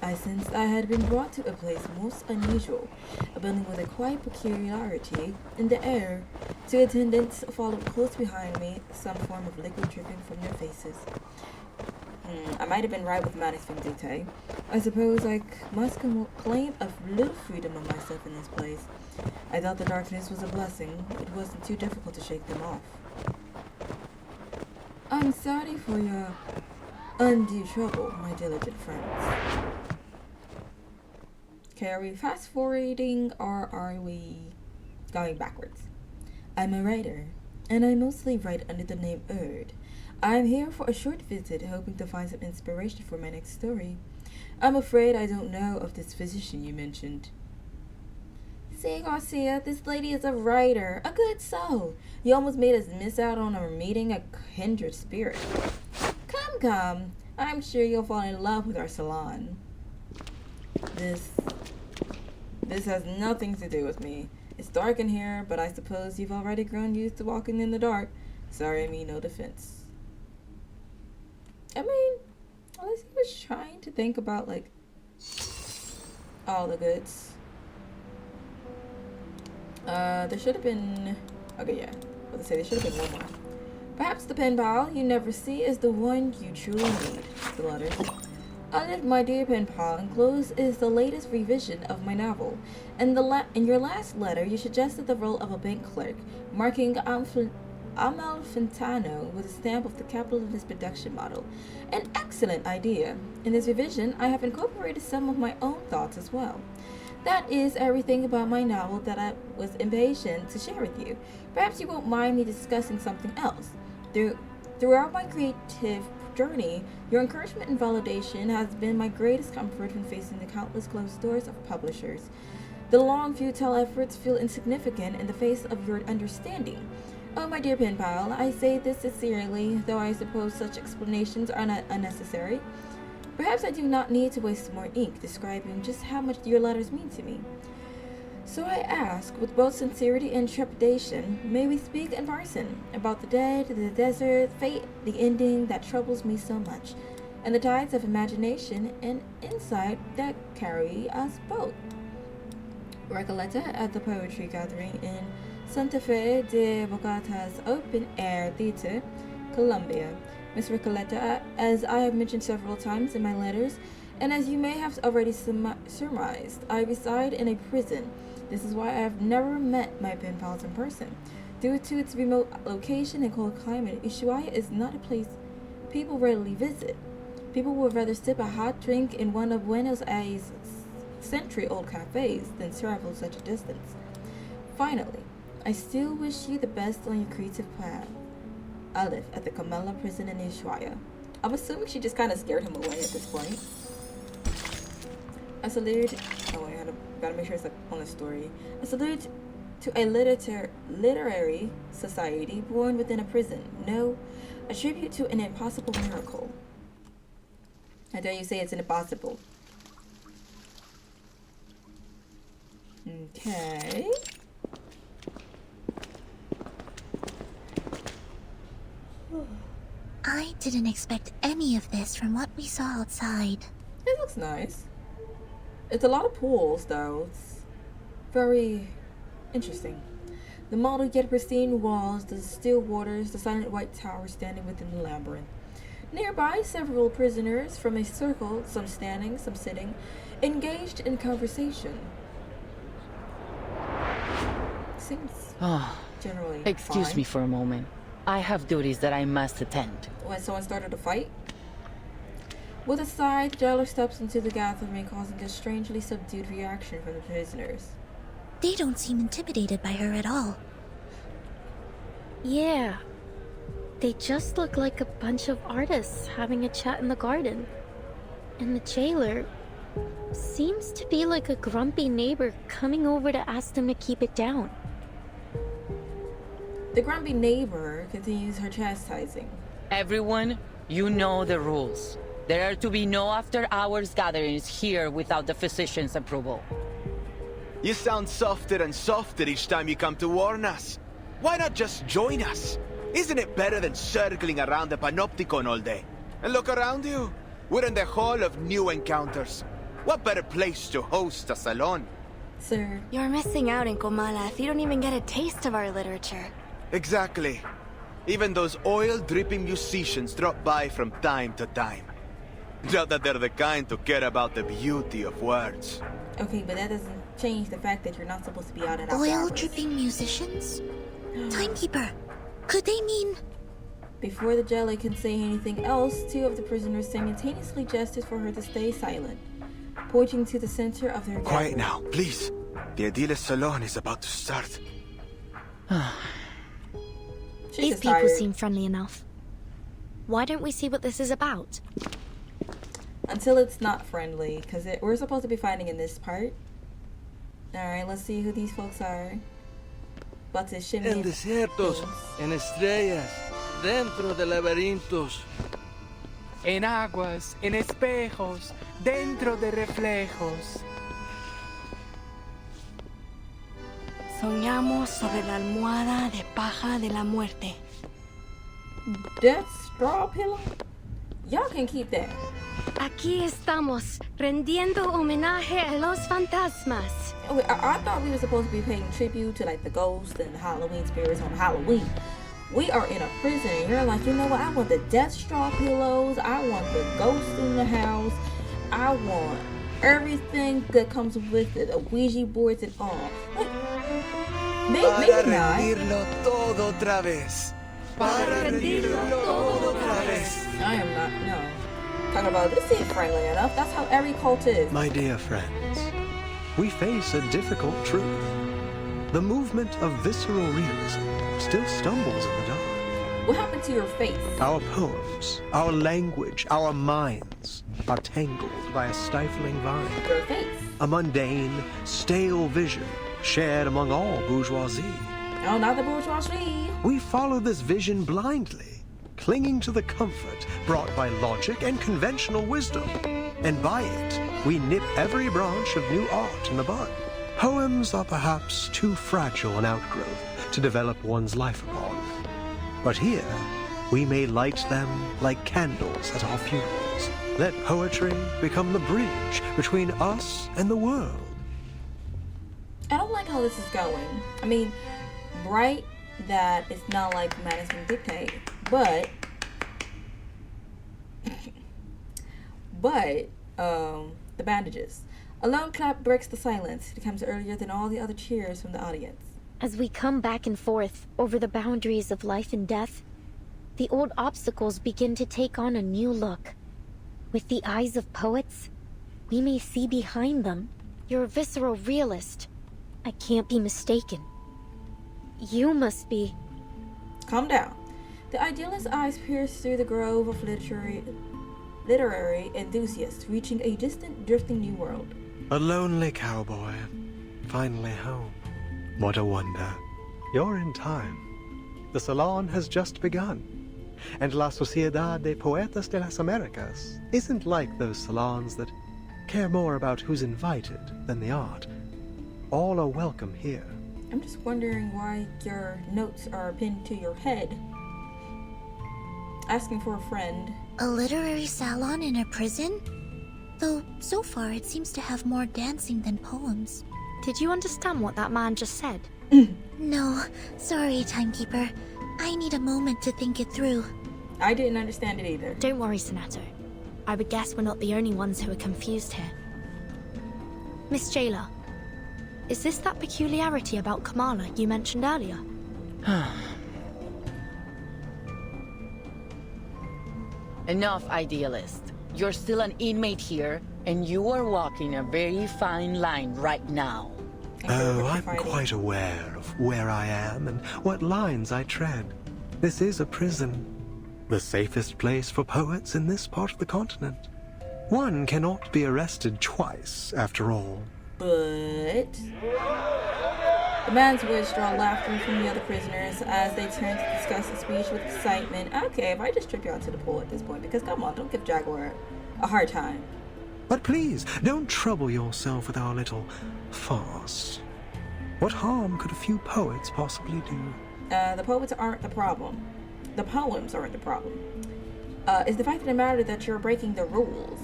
I sensed I had been brought to a place most unusual, a building with a quiet peculiarity in the air. Two attendants followed close behind me, some form of liquid dripping from their faces. I might have been right with Manus Vindite. I suppose I must claim a little freedom of myself in this place. I thought the darkness was a blessing. It wasn't too difficult to shake them off. I'm sorry for your undue trouble, my diligent friends. Okay, are we fast forwarding or are we going backwards? I'm a writer, and I mostly write under the name Erd. I'm here for a short visit, hoping to find some inspiration for my next story. I'm afraid I don't know of this physician you mentioned. See, Garcia, this lady is a writer, a good soul. You almost made us miss out on our meeting a kindred spirit. Come. I'm sure you'll fall in love with our salon. This has nothing to do with me. It's dark in here, but I suppose you've already grown used to walking in the dark. Sorry, I mean no defense. I mean, unless he was trying to think about, like, all the goods. There should have been... Okay, yeah. I was gonna say, there should have been one more. Perhaps the pen pal you never see is the one you truly need. The letter. My dear pen pal, enclosed is the latest revision of my novel. In your last letter, you suggested the role of a bank clerk, marking Amal Fintano with a stamp of the capitalist production model. An excellent idea. In this revision, I have incorporated some of my own thoughts as well. That is everything about my novel that I was impatient to share with you. Perhaps you won't mind me discussing something else. Throughout my creative journey, your encouragement and validation has been my greatest comfort when facing the countless closed doors of publishers. The long, futile efforts feel insignificant in the face of your understanding. Oh, my dear pen pal, I say this sincerely, though I suppose such explanations are not unnecessary. Perhaps I do not need to waste more ink describing just how much your letters mean to me. So I ask, with both sincerity and trepidation, may we speak in person about the dead, the desert, fate, the ending that troubles me so much, and the tides of imagination and insight that carry us both. Recoleta at the poetry gathering in Santa Fe de Bogota's open air theater, Colombia. Miss Recoleta, as I have mentioned several times in my letters, and as you may have already surmised, I reside in a prison. This is why I have never met my pen pals in person. Due to its remote location and cold climate, Ushuaia is not a place people rarely visit. People would rather sip a hot drink in one of Buenos Aires' century-old cafes than travel such a distance. Finally, I still wish you the best on your creative path. Aleph at the Kamela prison in Ushuaia. I'm assuming she just kind of scared him away at this point. I salute. Oh wait, I gotta make sure it's like on the story. I salute to a literary society born within a prison. No, a tribute to an impossible miracle. How dare you say it's an impossible? Okay. I didn't expect any of this from what we saw outside. It looks nice. It's a lot of pools, though. It's very interesting. The model yet pristine walls, the still waters, the silent white tower standing within the labyrinth. Nearby, several prisoners from a circle, some standing, some sitting, engaged in conversation. Seems generally Excuse fine. me for a moment. I have duties that I must attend. When someone started a fight? With a sigh, the jailer steps into the gathering, causing a strangely subdued reaction from the prisoners. They don't seem intimidated by her at all. Yeah. They just look like a bunch of artists having a chat in the garden. And the jailer seems to be like a grumpy neighbor coming over to ask them to keep it down. The grumpy neighbor continues her chastising. Everyone, you know the rules. There are to be no after-hours gatherings here without the physician's approval. You sound softer and softer each time you come to warn us. Why not just join us? Isn't it better than circling around the Panopticon all day? And look around you. We're in the Hall of New Encounters. What better place to host a salon? Sir, You're missing out in Comala if you don't even get a taste of our literature. Exactly. Even those oil-dripping musicians drop by from time to time. Not that they're the kind to care about the beauty of words. okay, but that doesn't change the fact that you're not supposed to be out at after Oil hours. dripping musicians? Timekeeper, could they mean... Before the jailer can say anything else, two of the prisoners simultaneously gestured for her to stay silent, pointing to the center of their Quiet gathering. now, please. The Ediles Salon is about to start. She's These just people tired. seem friendly enough. Why don't we see what this is about? Until it's not friendly, because we're supposed to be fighting in this part. Alright, let's see who these folks are. About to shimmy En desiertos, en estrellas, dentro de laberintos. En aguas, en espejos, dentro de reflejos. Soñamos sobre la almohada de paja de la muerte. Death straw pillow? Y'all can keep that. Aquí estamos, rendiendo homenaje a los fantasmas. Oh, wait, I thought we were supposed to be paying tribute to like the ghosts and Halloween spirits on Halloween. We are in a prison and you're like, you know what? I want the death straw pillows. I want the ghosts in the house. I want everything that comes with it. The Ouija boards and all. Like, maybe not. rendirlo todo otra vez. Para rendirlo todo otra vez. I am not. No. Talking about this ain't friendly enough. That's how every cult is. My dear friends, we face a difficult truth. The movement of visceral realism still stumbles in the dark. What happened to your face? Our poems, our language, our minds are tangled by a stifling vine. Your face. A mundane, stale vision shared among all bourgeoisie. Oh, not the bourgeoisie. We follow this vision blindly, clinging to the comfort brought by logic and conventional wisdom. And by it, we nip every branch of new art in the bud. Poems are perhaps too fragile an outgrowth to develop one's life upon. But here, we may light them like candles at our funerals. Let poetry become the bridge between us and the world. I don't like how this is going. I mean, right, that it's not like Madison dictate, but the bandages. A lone clap breaks the silence. It comes earlier than all the other cheers from the audience. As we come back and forth over the boundaries of life and death, the old obstacles begin to take on a new look. With the eyes of poets, we may see behind them. You're a visceral realist. I can't be mistaken. You must be... Calm down. The idealist's eyes pierce through the grove of literary enthusiasts, reaching a distant, drifting new world. A lonely cowboy, finally home. What a wonder. You're in time. The salon has just begun. And La Sociedad de Poetas de las Americas isn't like those salons that care more about who's invited than the art. All are welcome here. I'm just wondering why your notes are pinned to your head. Asking for a friend. A literary salon in a prison? Though, so far it seems to have more dancing than poems. Did you understand what that man just said? No, sorry, Timekeeper. I need a moment to think it through. I didn't understand it either. Don't worry, Sonato. I would guess we're not the only ones who are confused here. Miss Jailer, is this that peculiarity about Kamala you mentioned earlier? Enough, idealist. You're still an inmate here, and you are walking a very fine line right now. Oh, I'm quite aware of where I am and what lines I tread. This is a prison. The safest place for poets in this part of the continent. One cannot be arrested twice, after all. But... The man's words draw laughter from the other prisoners as they turn to discuss the speech with excitement. Okay, if I just trip you out to the pool at this point, because come on, don't give Jaguar a hard time. But please, don't trouble yourself with our little farce. What harm could a few poets possibly do? The poets aren't the problem. The poems aren't the problem. It's the fact of the matter that you're breaking the rules.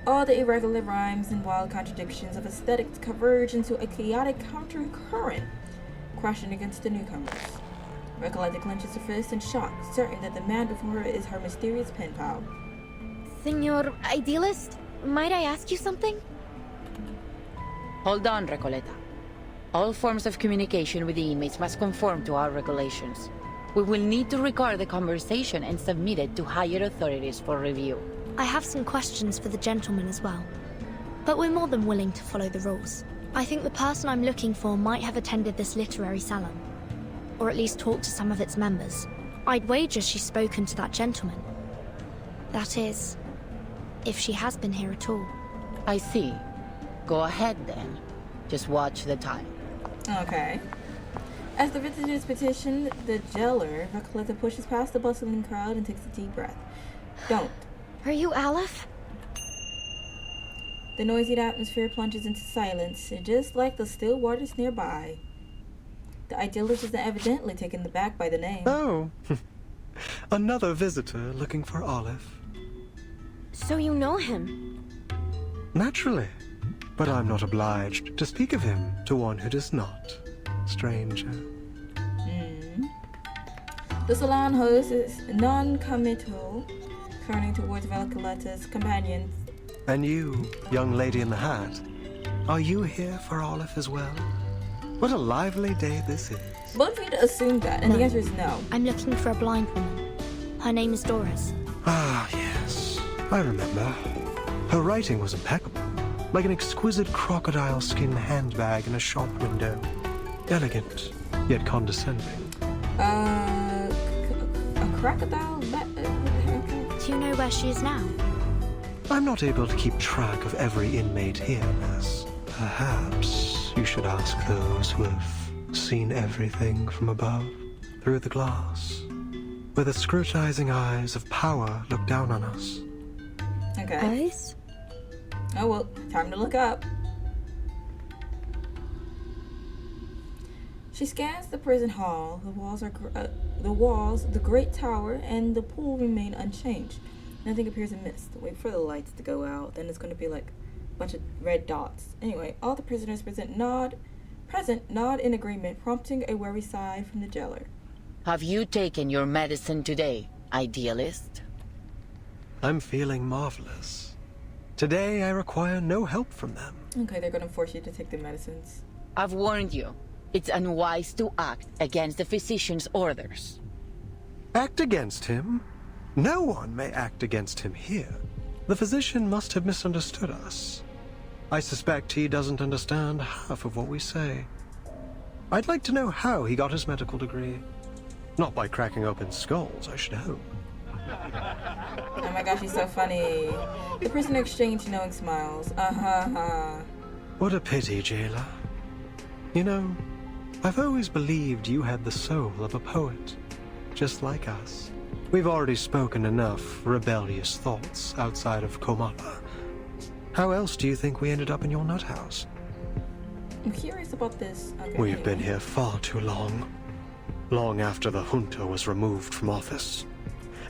All the irregular rhymes and wild contradictions of aesthetics converge into a chaotic counter-current, crashing against the newcomers. Recollecta clenches her fist in shock, certain that the man before her is her mysterious pen pal. Senor Idealist, might I ask you something? Hold on, Recoleta. All forms of communication with the inmates must conform to our regulations. We will need to record the conversation and submit it to higher authorities for review. I have some questions for the gentleman as well. But we're more than willing to follow the rules. I think the person I'm looking for might have attended this literary salon. Or at least talked to some of its members. I'd wager she's spoken to that gentleman. That is, if she has been here at all. I see. Go ahead then. Just watch the time. Okay. As the visitors petition the jailer, Recoleta pushes past the bustling crowd and takes a deep breath. Don't. Are you Aleph? The noisy atmosphere plunges into silence, just like the still waters nearby. The idealist is evidently taken aback by the name. Oh, another visitor looking for Aleph. So you know him? Naturally, but I'm not obliged to speak of him to one who does not, stranger. The salon host is non-committal, turning towards Recoleta's companions. And you, young lady in the hat, are you here for Aleph as well? What a lively day this is. Both of you assume that, and the answer is no. I'm looking for a blind woman. Her name is Doris. Ah, yes. I remember. Her writing was impeccable. Like an exquisite crocodile skin handbag in a shop window. Elegant, yet condescending. A crocodile? Do you know where she is now? I'm not able to keep track of every inmate here, miss. Perhaps you should ask those who have seen everything from above, through the glass, where the scrutinizing eyes of power look down on us. Okay. Eyes? Oh well, time to look up. She scans the prison hall. The walls, the great tower, and the pool remain unchanged. Nothing appears amiss. Wait for the lights to go out. Then it's going to be like a bunch of red dots. Anyway, all the prisoners nod in agreement, prompting a weary sigh from the jailer. Have you taken your medicine today, idealist? I'm feeling marvelous. Today I require no help from them. Okay, they're going to force you to take the medicines. I've warned you. It's unwise to act against the physician's orders. Act against him? No one may act against him here. The physician must have misunderstood us. I suspect he doesn't understand half of what we say. I'd like to know how he got his medical degree. Not by cracking open skulls, I should hope. Oh my gosh, he's so funny. The prisoner exchanged knowing smiles. What a pity, jailer. You know, I've always believed you had the soul of a poet, just like us. We've already spoken enough rebellious thoughts outside of Komala. How else do you think we ended up in your nut house? I'm curious about this. Okay, We've been here far too long. Long after the junta was removed from office.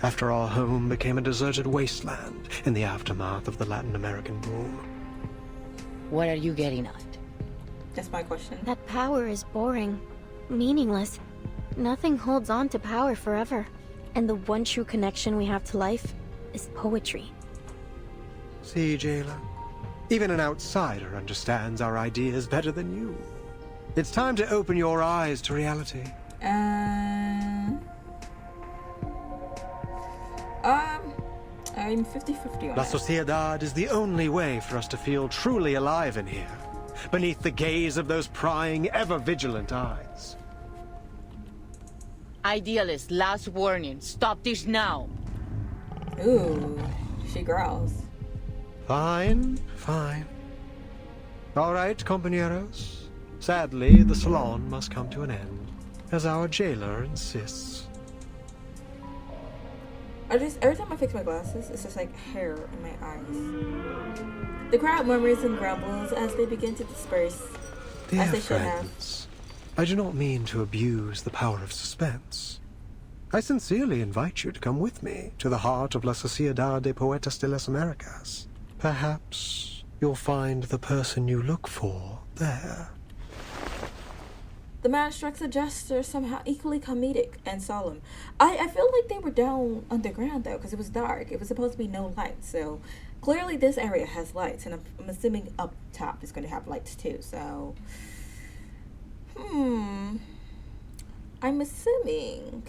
After our home became a deserted wasteland in the aftermath of the Latin American boom. What are you getting at? That's my question. That power is boring, meaningless. Nothing holds on to power forever. And the one true connection we have to life is poetry. See, jailer? Even an outsider understands our ideas better than you. It's time to open your eyes to reality. I'm 50-50 on La that. Sociedad is the only way for us to feel truly alive in here, beneath the gaze of those prying, ever-vigilant eyes. Idealist, last warning. Stop this now. Ooh, she growls. Fine, fine. All right, compañeros. Sadly, the salon must come to an end, as our jailer insists. Every time I fix my glasses, it's just like hair in my eyes. The crowd murmurs and grumbles as they begin to disperse, Dear as they should have. friends, I do not mean to abuse the power of suspense. I sincerely invite you to come with me to the heart of La Sociedad de Poetas de las Americas. Perhaps you'll find the person you look for there. The man strikes a gesture somehow equally comedic and solemn. I feel like they were down underground though, because it was dark. It was supposed to be no light, so clearly this area has lights, and I'm assuming up top is going to have lights too. So, I'm assuming.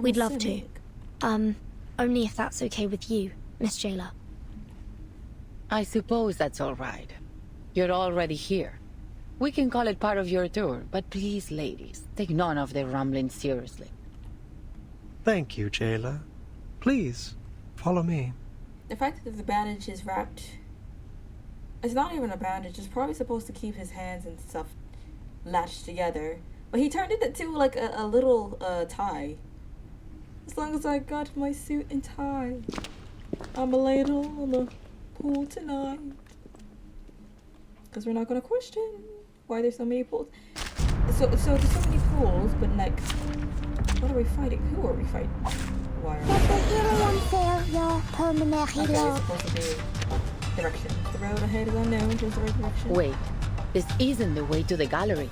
We'd love to. Only if that's okay with you, Miss Jailer. I suppose that's all right. You're already here. We can call it part of your tour, but please, ladies, take none of their rambling seriously. Thank you, jailer. Please, follow me. The fact that the bandage is wrapped, it's not even a bandage. It's probably supposed to keep his hands and stuff latched together. But he turned it into like a little tie. As long as I got my suit and tie, I'm a ladle on the pool tonight. Because we're not going to question why there's so many pools. So there's so many pools, but like, what are we fighting? Who are we fighting? Why are we fighting? Okay, it's supposed to be direction. The road ahead is unknown. Choose the right direction. Wait, this isn't the way to the gallery.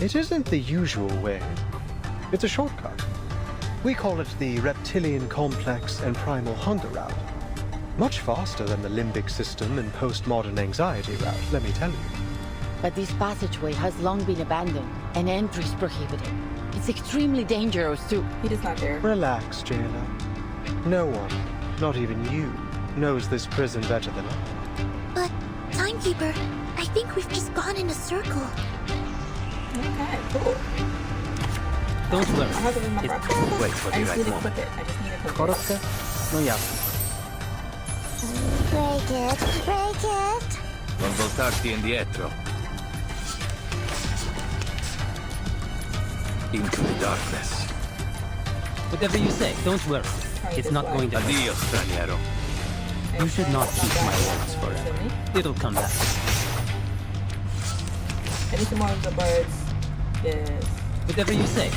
It isn't the usual way. It's a shortcut. We call it the Reptilian Complex and Primal Hunger route. Much faster than the limbic system and postmodern anxiety route, let me tell you. But this passageway has long been abandoned, and entry is prohibited. It's extremely dangerous too. He does not dare. Relax, jailer. No one, not even you, knows this prison better than I. But, Timekeeper, I think we've just gone in a circle. Okay, cool. Don't worry. I have to remember. Wait for the I just right need to moment. click it. I just need to click it. Korotka? No jasne. Break it. Non voltarti indietro. Into the darkness. Whatever you say, don't worry. It's not going to Addio, straniero. You should not keep my words forever. It'll come back. I need some more of the birds. Yes. Whatever you say.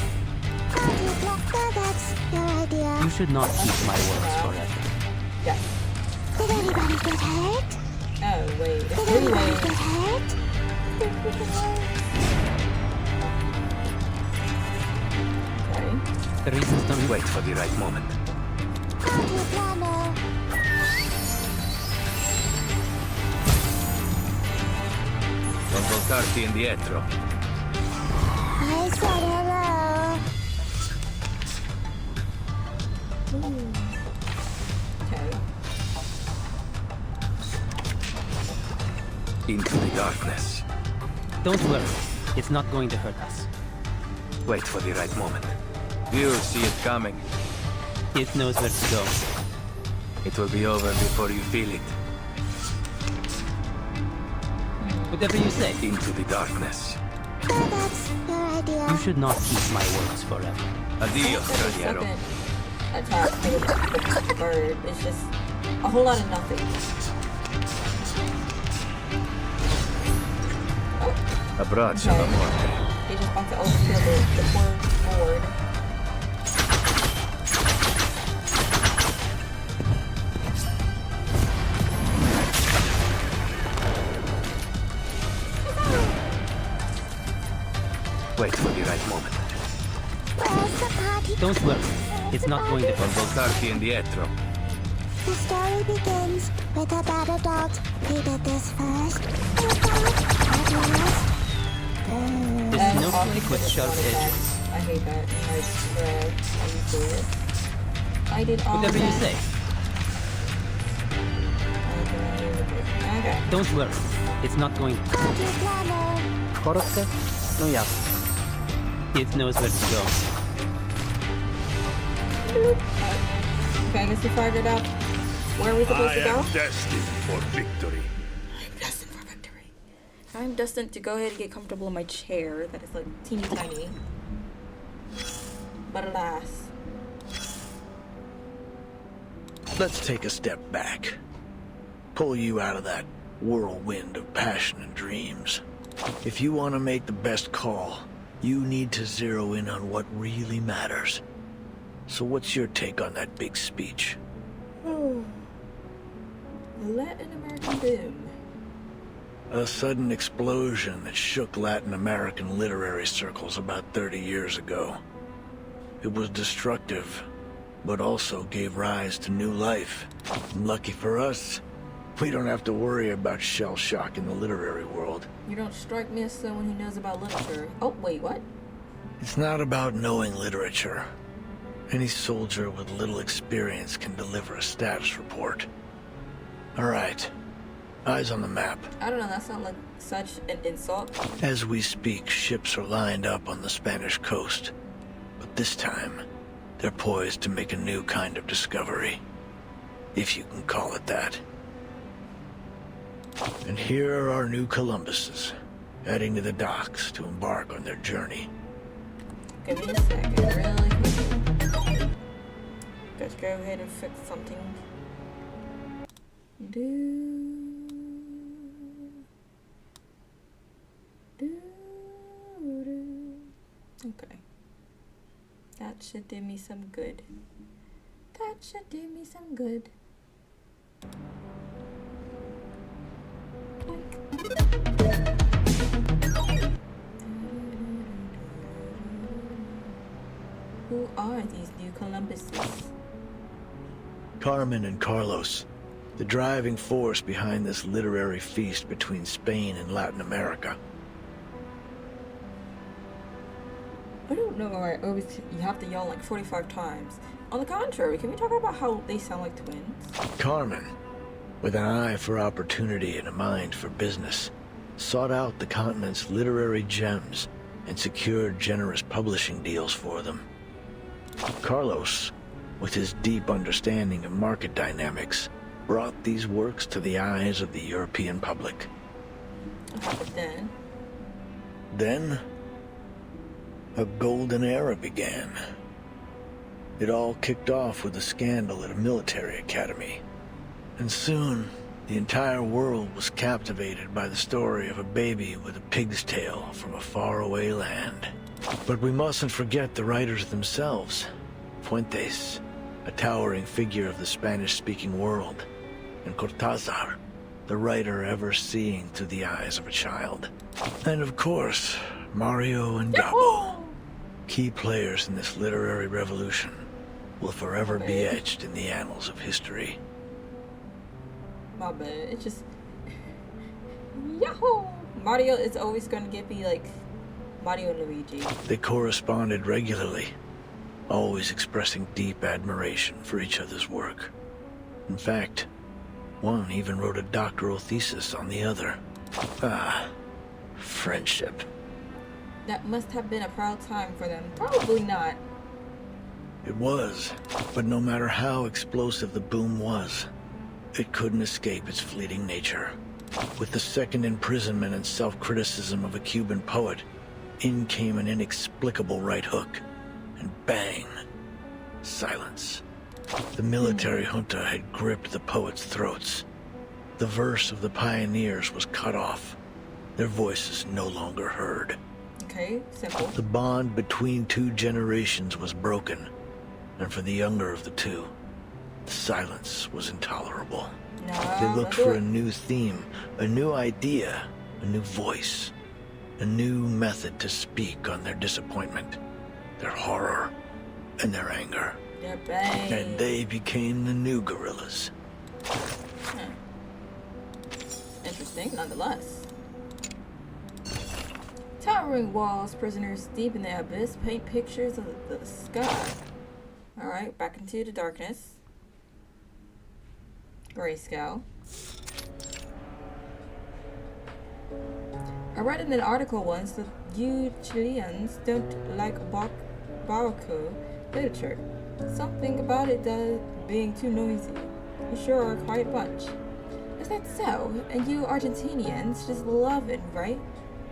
That's your idea. You should not keep my words forever. Yes. Did anybody get hurt? Oh, wait. It's Did three anybody ways. get hurt? Okay. The reasons don't Wait for the right moment. Altiplano. Non voltarti indietro. I said hello. Okay. Into the darkness. Don't worry. It's not going to hurt us. Wait for the right moment. You'll see it coming. It knows where to go. It will be over before you feel it. Whatever you say. Into the darkness. That's your idea. You should not keep my words forever. Addio, The straniero. second attack with the bird is just a whole lot of nothing. Oh, Abbraccio la morte. he's just about to overkill the poor board. Wait for the right moment. Where's the party? Don't worry. It's not going to Non hurt us. voltarti indietro. The story begins with a battle dog. He did this first. And at last. This And snowflake with obviously sharp it's not edges. that. I hate that. I swear. I used to it. I did all Whatever you that. say. Okay. Don't worry. It's not going to. Altiplano. Korotte? No jasne. It knows where to go. Okay, I guess we figured out where we're supposed to go. destined for victory. I'm destined for victory. I'm destined to go ahead and get comfortable in my chair that is like teeny tiny. But alas. Let's take a step back. Pull you out of that whirlwind of passion and dreams. If you want to make the best call, you need to zero in on what really matters. So what's your take on that big speech? Oh. The Latin American boom. A sudden explosion that shook Latin American literary circles about 30 years ago. It was destructive, but also gave rise to new life. Lucky for us, we don't have to worry about shell shock in the literary world. You don't strike me as someone who knows about literature. Oh, wait, what? It's not about knowing literature. Any soldier with little experience can deliver a status report. All right. Eyes on the map. I don't know, that sounds like such an insult. As we speak, ships are lined up on the Spanish coast. But this time, they're poised to make a new kind of discovery. If you can call it that. And here are our new Columbuses, heading to the docks to embark on their journey. Give me a second, really quickly. Let's go ahead and fix something. Okay. That should do me some good. That should do me some good. Who are these new Columbuses? Carmen and Carlos, the driving force behind this literary feast between Spain and Latin America. I don't know why you have to yell like 45 times. On the contrary, can we talk about how they sound like twins? Carmen, with an eye for opportunity and a mind for business, sought out the continent's literary gems and secured generous publishing deals for them. Carlos, with his deep understanding of market dynamics, brought these works to the eyes of the European public. But Then, a golden era began. It all kicked off with a scandal at a military academy. And soon, The entire world was captivated by the story of a baby with a pig's tail from a faraway land. But we mustn't forget the writers themselves. Fuentes, a towering figure of the Spanish-speaking world, and Cortázar, the writer ever seeing through the eyes of a child. And of course, Mario and Gabo, key players in this literary revolution, will forever be etched in the annals of history. My bad. It's just Yahoo! Mario is always gonna get me like Mario and Luigi. They corresponded regularly, always expressing deep admiration for each other's work. In fact, one even wrote a doctoral thesis on the other. Ah, friendship. That must have been a proud time for them. Probably not. It was, but no matter how explosive the boom was, it couldn't escape its fleeting nature. With the second imprisonment and self-criticism of a Cuban poet, in came an inexplicable right hook, and bang, silence. The military junta had gripped the poets' throats. The verse of the pioneers was cut off, their voices no longer heard. Okay, simple. The bond between two generations was broken, and for the younger of the two, the silence was intolerable. No, They looked for a new theme, a new idea, a new voice, a new method to speak on their disappointment, their horror, and their anger. Their pain. And they became the new guerrillas. Interesting, nonetheless. Towering walls, prisoners deep in the abyss paint pictures of the sky. Alright, back into the darkness. Grayscale. I read in an article once that you Chileans don't like Baroque literature. Something about it being too noisy. You sure are quite a bunch. Is that so? And you Argentinians just love it, right?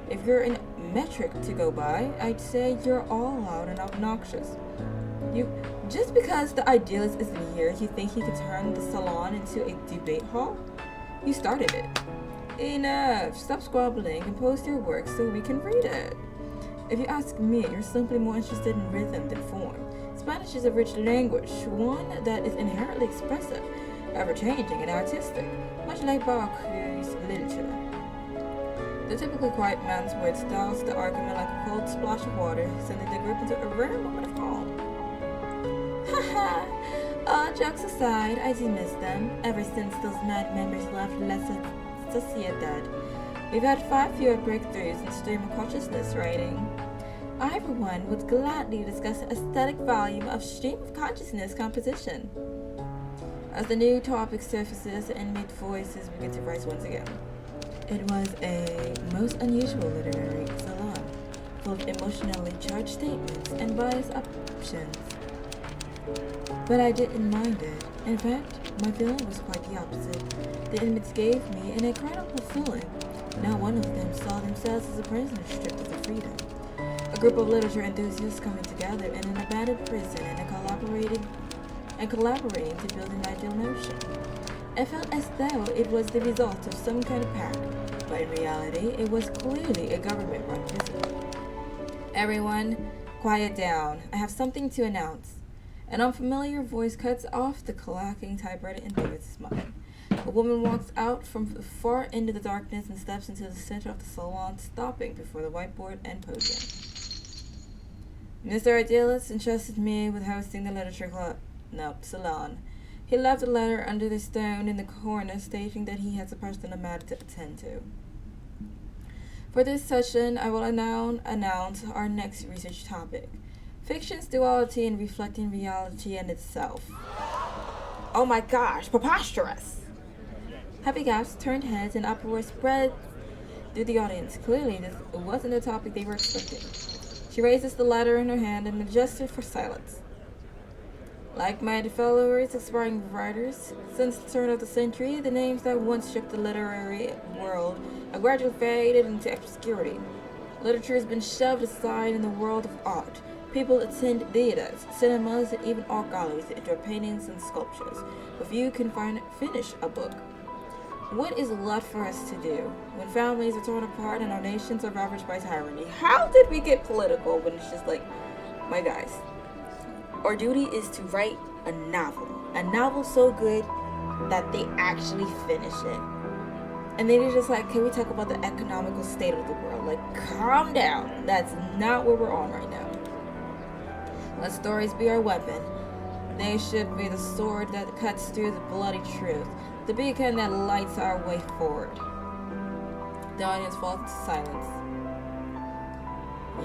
If you're a metric to go by, I'd say you're all loud and obnoxious. Just because the idealist isn't here, you think he could turn the salon into a debate hall? You started it. Enough! Stop squabbling and post your work so we can read it. If you ask me, you're simply more interested in rhythm than form. Spanish is a rich language, one that is inherently expressive, ever-changing and artistic, much like Baroque's literature. The typically quiet man's word styles the argument like a cold splash of water, sending the group into a rare moment of calm. Haha! All jokes aside, I do miss them, ever since those mad members left La Sociedad. We've had 5 fewer breakthroughs in stream of consciousness writing. I, for one, would gladly discuss the aesthetic value of stream of consciousness composition. As the new topic surfaces, the inmate voices begin to rise once again. It was a most unusual literary salon, full of emotionally charged statements and biased options. But I didn't mind it. In fact, my feeling was quite the opposite. The inmates gave me an incredible feeling. Not one of them saw themselves as a prisoner stripped of their freedom. A group of literature enthusiasts coming together in an abandoned prison and collaborating to build an ideal notion. I felt as though it was the result of some kind of pact, but in reality, it was clearly a government-run prison. Everyone, quiet down. I have something to announce. An unfamiliar voice cuts off the clacking typewriter enthusiast's mind. A woman walks out from the far end of the darkness and steps into the center of the salon, stopping before the whiteboard and podium. Mr. Idealist entrusted me with hosting the literature club. Salon. He left a letter under the stone in the corner stating that he has a personal matter to attend to. For this session, I will announce our next research topic. Fiction's duality in reflecting reality and itself. Oh my gosh, preposterous! Heavy gasps, turned heads, and uproar spread through the audience. Clearly, this wasn't the topic they were expecting. She raises the letter in her hand and adjusts it for silence. Like my followers, aspiring writers, since the turn of the century, the names that once shook the literary world have gradually faded into obscurity. Literature has been shoved aside in the world of art. People attend theaters, cinemas, and even art galleries to enjoy paintings and sculptures, but few can finish a book. What is left for us to do when families are torn apart and our nations are ravaged by tyranny? How did we get political when it's just like, my guys, our duty is to write a novel so good that they actually finish it. And then they're just like, can we talk about the economical state of the world? Like, calm down. That's not where we're on right now. Let stories be our weapon. They should be the sword that cuts through the bloody truth, the beacon that lights our way forward. The audience falls into silence.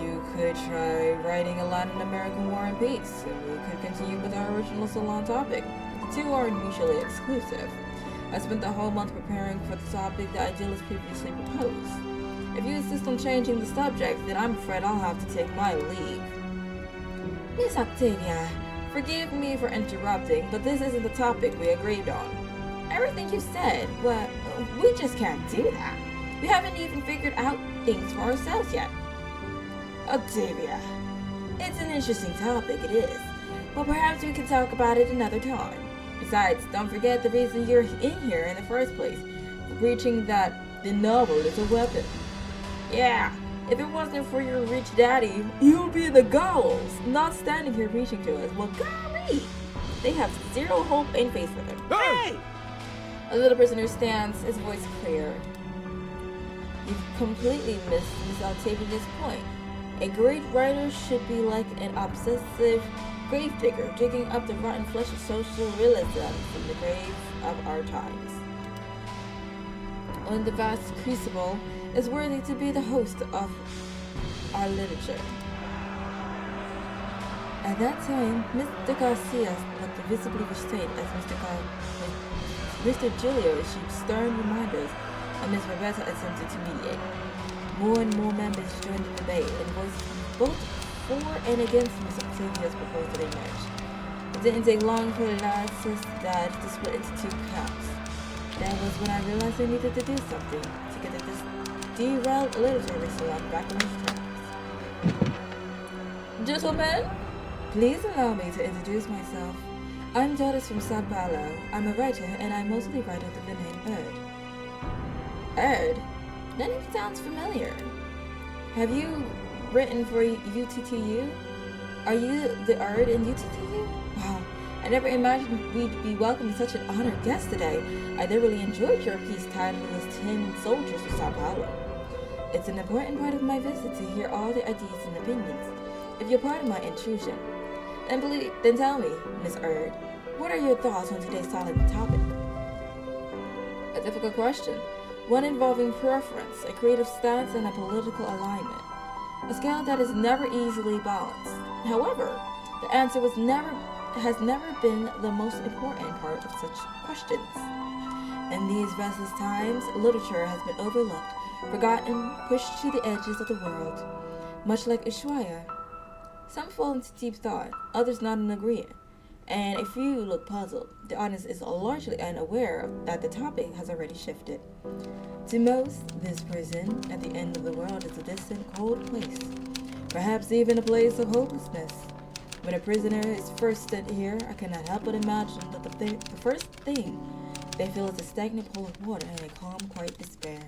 You could try writing a Latin American War and Peace, and we could continue with our original salon topic. The two aren't mutually exclusive. I spent the whole month preparing for the topic the idealist previously proposed. If you insist on changing the subject, then I'm afraid I'll have to take my leave. Miss Octavia, forgive me for interrupting, but this isn't the topic we agreed on. Everything you said, well, we just can't do that. We haven't even figured out things for ourselves yet. Octavia, it's an interesting topic, it is, but perhaps we can talk about it another time. Besides, don't forget the reason you're in here in the first place, for preaching that the novel is a weapon. Yeah, if it wasn't for your rich daddy, you'd be in the gallows, not standing here preaching to us. Well, golly, they have zero hope and faith for them. Hey! A little prisoner stands, his voice clear. You've completely missed Miss Octavia's point. A great writer should be like an obsessive gravedigger, digging up the rotten flesh of social realism from the grave of our times. When the vast crucible is worthy to be the host of our literature. At that time, Mr. Garcia looked visibly restrained as Mr. Julio issued stern reminders, and Miss Roberta attempted to mediate. More and more members joined the debate and voiced both for and against Miss Octavia's proposal they matched. It didn't take long for the analysis that to split into two camps. That was when I realized I needed to do something to get this derailed literary salon back on its tracks. Gentlemen, please allow me to introduce myself. I'm Doris from Sao Paulo. I'm a writer, and I mostly write under the name Erd. Erd? That name sounds familiar. Have you written for UTTU? Are you the Erd in UTTU? Wow, I never imagined we'd be welcoming such an honored guest today. I thoroughly enjoyed your piece titled as 10 Soldiers of Sao Paulo. It's an important part of my visit to hear all the ideas and opinions. If you're part of my intrusion, then tell me, Miss Erd, what are your thoughts on today's silent topic? A difficult question. One involving preference, a creative stance, and a political alignment. A scale that is never easily balanced. However, the answer has never been the most important part of such questions. In these restless times, literature has been overlooked, forgotten, pushed to the edges of the world. Much like Ushuaia. Some fall into deep thought, others not in agreement. And a few look puzzled. The audience is largely unaware that the topic has already shifted. To most, this prison at the end of the world is a distant, cold place. Perhaps even a place of hopelessness. When a prisoner is first sent here, I cannot help but imagine that the first thing they feel is a stagnant pool of water and a calm, quiet despair.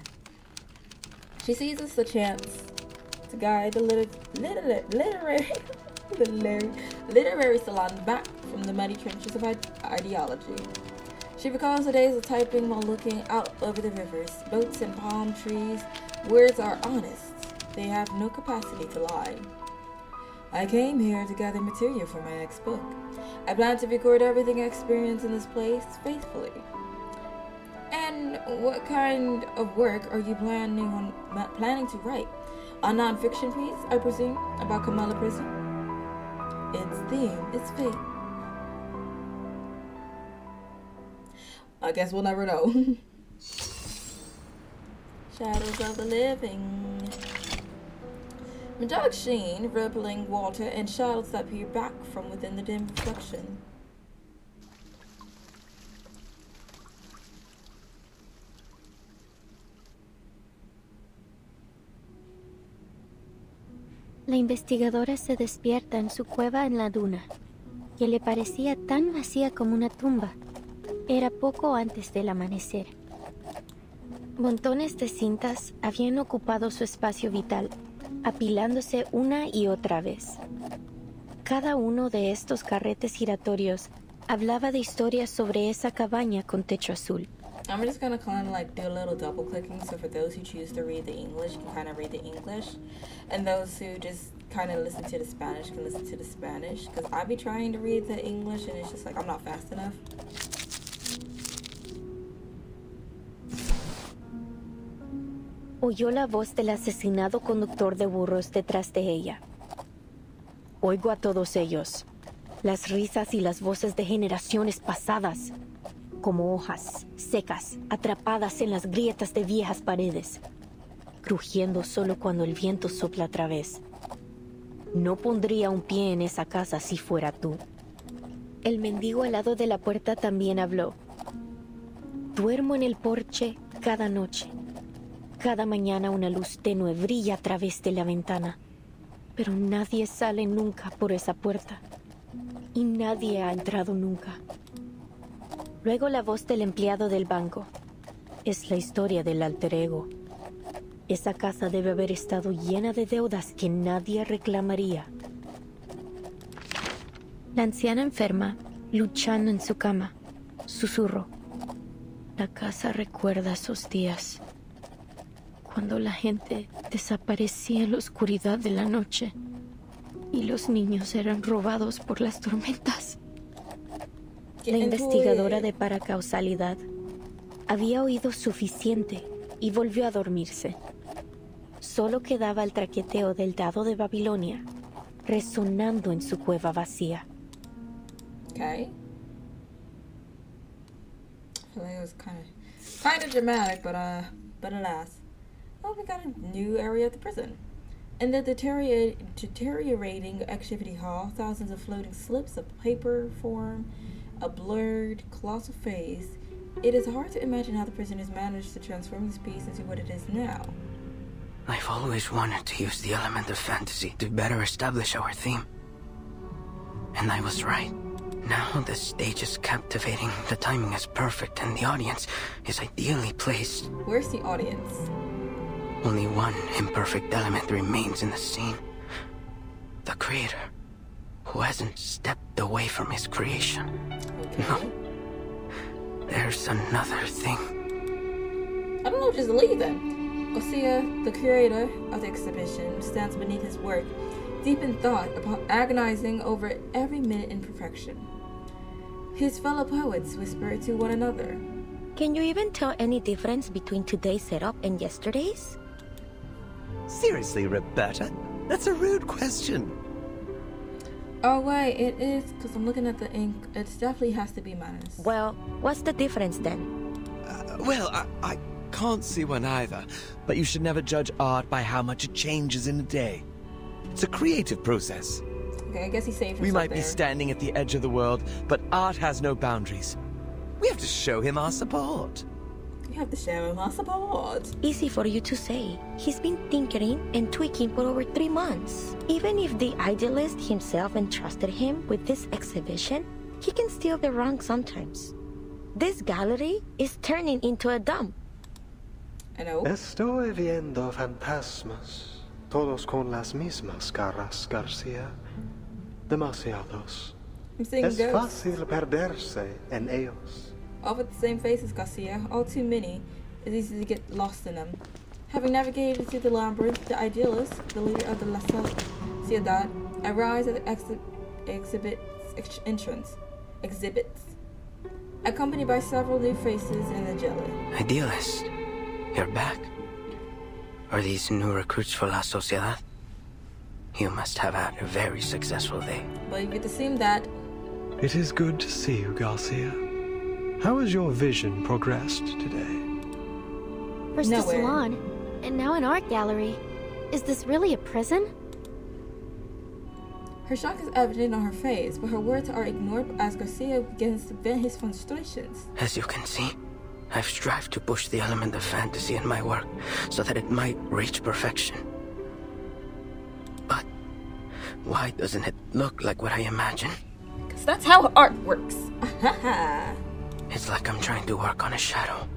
She sees us a chance to guide the literary salon back from the muddy trenches of ideology. She recalls the days of typing while looking out over the rivers, boats and palm trees. Words are honest. They have no capacity to lie. I came here to gather material for my next book. I plan to record everything I experienced in this place faithfully. And what kind of work are you planning to write? A non-fiction piece, I presume, about Kamala Prison? Its theme is fate. I guess we'll never know. Shadows of the living. Metallic sheen, rippling water, and shadows that peer back from within the dim reflection. La investigadora se despierta en su cueva en la duna, que le parecía tan vacía como una tumba. Era poco antes del amanecer. Montones de cintas habían ocupado su espacio vital, apilándose una y otra vez. Cada uno de estos carretes giratorios hablaba de historias sobre esa cabaña con techo azul. I'm just gonna kind of like do a little double clicking, so for those who choose to read the English can kind of read the English, and those who just kind of listen to the Spanish can listen to the Spanish, because I be trying to read the English and it's just like I'm not fast enough. Oyó la voz del asesinado conductor de burros detrás de ella. Oigo a todos ellos, las risas y las voces de generaciones pasadas, como hojas secas atrapadas en las grietas de viejas paredes, crujiendo solo cuando el viento sopla otra vez. No pondría un pie en esa casa si fuera tú. El mendigo al lado de la puerta también habló. Duermo en el porche cada noche. Cada mañana una luz tenue brilla a través de la ventana, pero nadie sale nunca por esa puerta, y nadie ha entrado nunca. Luego la voz del empleado del banco. Es la historia del alter ego. Esa casa debe haber estado llena de deudas que nadie reclamaría. La anciana enferma, luchando en su cama, susurró. La casa recuerda esos días, cuando la gente desaparecía en la oscuridad de la noche y los niños eran robados por las tormentas. La investigadora de paracausalidad había oído suficiente y volvió a dormirse. Solo quedaba el traqueteo del dado de Babilonia resonando en su cueva vacía. Okay. I feel like it was kind of dramatic, but alas. Oh, we got a new area at the prison. In the deteriorating activity hall, thousands of floating slips of paper form a blurred, colossal phase. It is hard to imagine how the prisoners managed to transform this piece into what it is now. I've always wanted to use the element of fantasy to better establish our theme. And I was right. Now the stage is captivating, the timing is perfect, and the audience is ideally placed. Where's the audience? Only one imperfect element remains in the scene. The creator, who hasn't stepped away from his creation. Okay. No. There's another thing. I don't know, just leave then. Garcia, the curator of the exhibition, stands beneath his work, deep in thought, agonizing over every minute imperfection. His fellow poets whisper to one another. Can you even tell any difference between today's setup and yesterday's? Seriously, Roberta? That's a rude question. Oh wait, it is, because I'm looking at the ink. It definitely has to be minus. Well, what's the difference then? I can't see one either, but you should never judge art by how much it changes in a day. It's a creative process. Okay, I guess he saved himself. We might there. be standing at the edge of the world, but art has no boundaries. We have to show him our support. You have to show him our support. Easy for you to say. He's been tinkering and tweaking for over 3 months. Even if the idealist himself entrusted him with this exhibition, he can still be wrong sometimes. This gallery is turning into a dump. I know. Estoy viendo fantasmas, todos con las mismas caras, Garcia. Demasiados. I'm seeing Es ghosts. fácil perderse en ellos. All with the same faces, Garcia. All too many. It's easy to get lost in them. Having navigated through the labyrinth, the idealist, the leader of the La Sociedad, arrives at the exhibit's entrance. Exhibits. Accompanied by several new faces in the jelly. Idealist, you're back. Are these new recruits for La Sociedad? You must have had a very successful day. But you get to see him that. It is good to see you, Garcia. How has your vision progressed today? First a Nowhere. salon, and now an art gallery. Is this really a prison? Her shock is evident on her face, but her words are ignored as Garcia begins to vent his frustrations. As you can see, I've strived to push the element of fantasy in my work so that it might reach perfection. But why doesn't it look like what I imagine? Because that's how art works. It's like I'm trying to work on a shadow.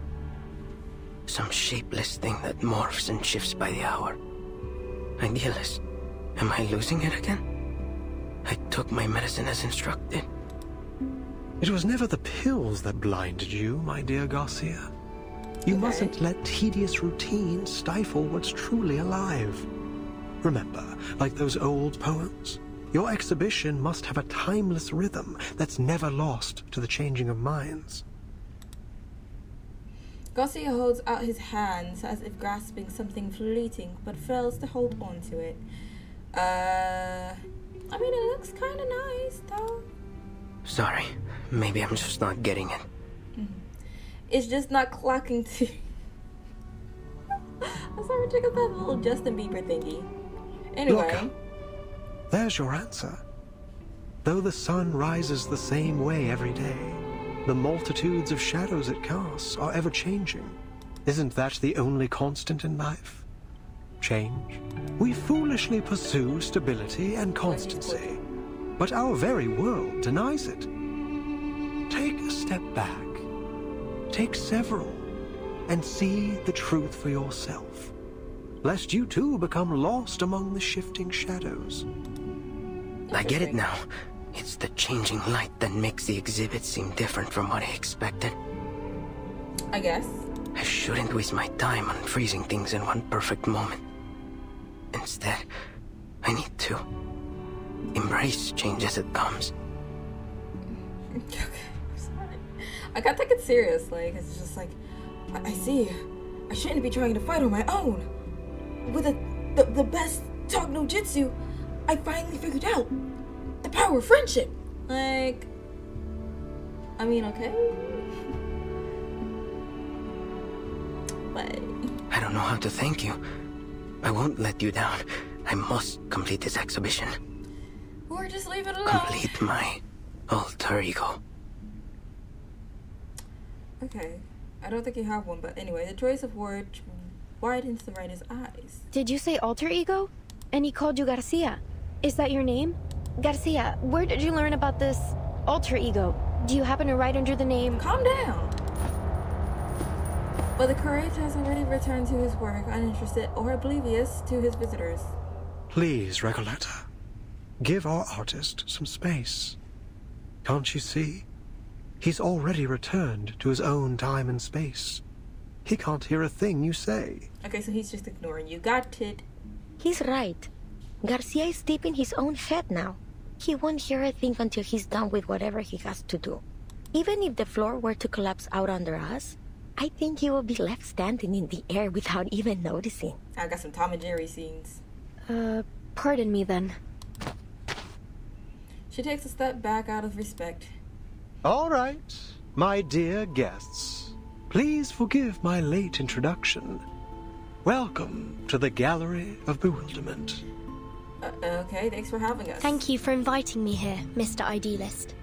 some shapeless thing that morphs and shifts by the hour. Idealist, am I losing it again? I took my medicine as instructed. It was never the pills that blinded you, my dear Garcia. You mustn't let tedious routine stifle what's truly alive. Remember, like those old poems, your exhibition must have a timeless rhythm that's never lost to the changing of minds. Garcia holds out his hands as if grasping something fleeting, but fails to hold on to it. I mean, it looks kind of nice, though. Sorry, maybe I'm just not getting it. It's just not clocking to... I'm sorry, check out that little Justin Bieber thingy. Anyway. Look, there's your answer. Though the sun rises the same way every day, the multitudes of shadows it casts are ever changing. Isn't that the only constant in life? Change. We foolishly pursue stability and constancy, but our very world denies it. Take a step back. Take several, and see the truth for yourself, lest you too become lost among the shifting shadows. I get it now. It's the changing light that makes the exhibit seem different from what I expected. I guess. I shouldn't waste my time on freezing things in one perfect moment. Instead, I need to embrace change as it comes. Okay, I'm sorry. I can't take it seriously, because it's just like, I see. I shouldn't be trying to fight on my own. With the best talk no jutsu, I finally figured out the power of friendship. Like, I mean, okay. But I don't know how to thank you. I won't let you down. I must complete this exhibition. Or just leave it alone. Complete my alter ego. Okay. I don't think you have one, but anyway, the choice of words widens the writer's eyes. Did you say alter ego? And he called you Garcia. Is that your name? Garcia, where did you learn about this alter ego? Do you happen to write under the name... Calm down! But the curator has already returned to his work, uninterested or oblivious to his visitors. Please, Recoleta, give our artist some space. Can't you see? He's already returned to his own time and space. He can't hear a thing you say. Okay, so he's just ignoring you. Got it. He's right. Garcia is deep in his own head now. He won't hear a thing until he's done with whatever he has to do. Even if the floor were to collapse out under us, I think he will be left standing in the air without even noticing. I got some Tom and Jerry scenes. Pardon me then. She takes a step back out of respect. All right, my dear guests, please forgive my late introduction. Welcome to the Gallery of Bewilderment. Okay, thanks for having us. Thank you for inviting me here, Mr. Idealist.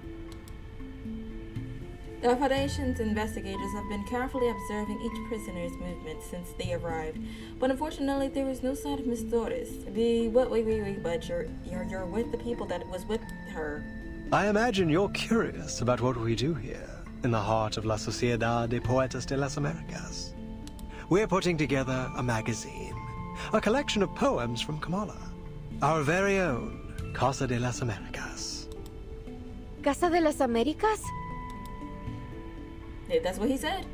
The Foundation's investigators have been carefully observing each prisoner's movements since they arrived, but unfortunately there was no sign of Miss Doris. But you're with the people that was with her. I imagine you're curious about what we do here, in the heart of La Sociedad de Poetas de las Americas. We're putting together a magazine, a collection of poems from Kamala, our very own Casa de las Americas. Casa de las Americas? That's what he said.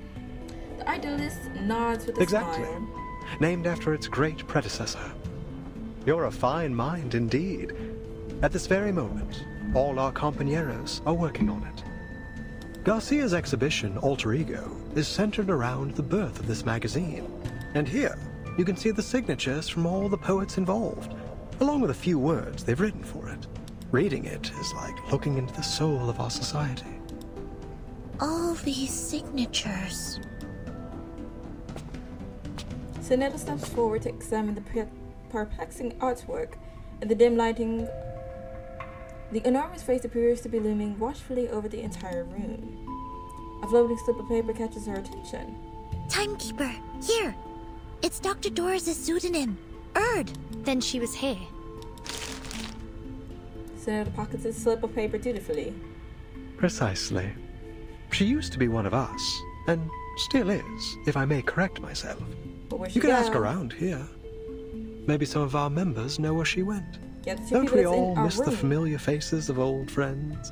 The Idealist nods with a smile. Named after its great predecessor. You're a fine mind indeed. At this very moment, all our compañeros are working on it. Garcia's exhibition, Alter Ego, is centered around the birth of this magazine. And here, you can see the signatures from all the poets involved, along with a few words they've written for it. Reading it is like looking into the soul of our society. All these signatures. Sonetta steps forward to examine the perplexing artwork. In the dim lighting, the enormous face appears to be looming watchfully over the entire room. A floating slip of paper catches her attention. Timekeeper, here! It's Dr. Doris' pseudonym, Erd. Then she was here. Sonetta pockets a slip of paper dutifully. Precisely. She used to be one of us, and Still is, if I may correct myself. But where'd You she can ask go? around here. Maybe some of our members know where she went. Yeah, the two Don't people we that's in all our miss the room. familiar faces of old friends?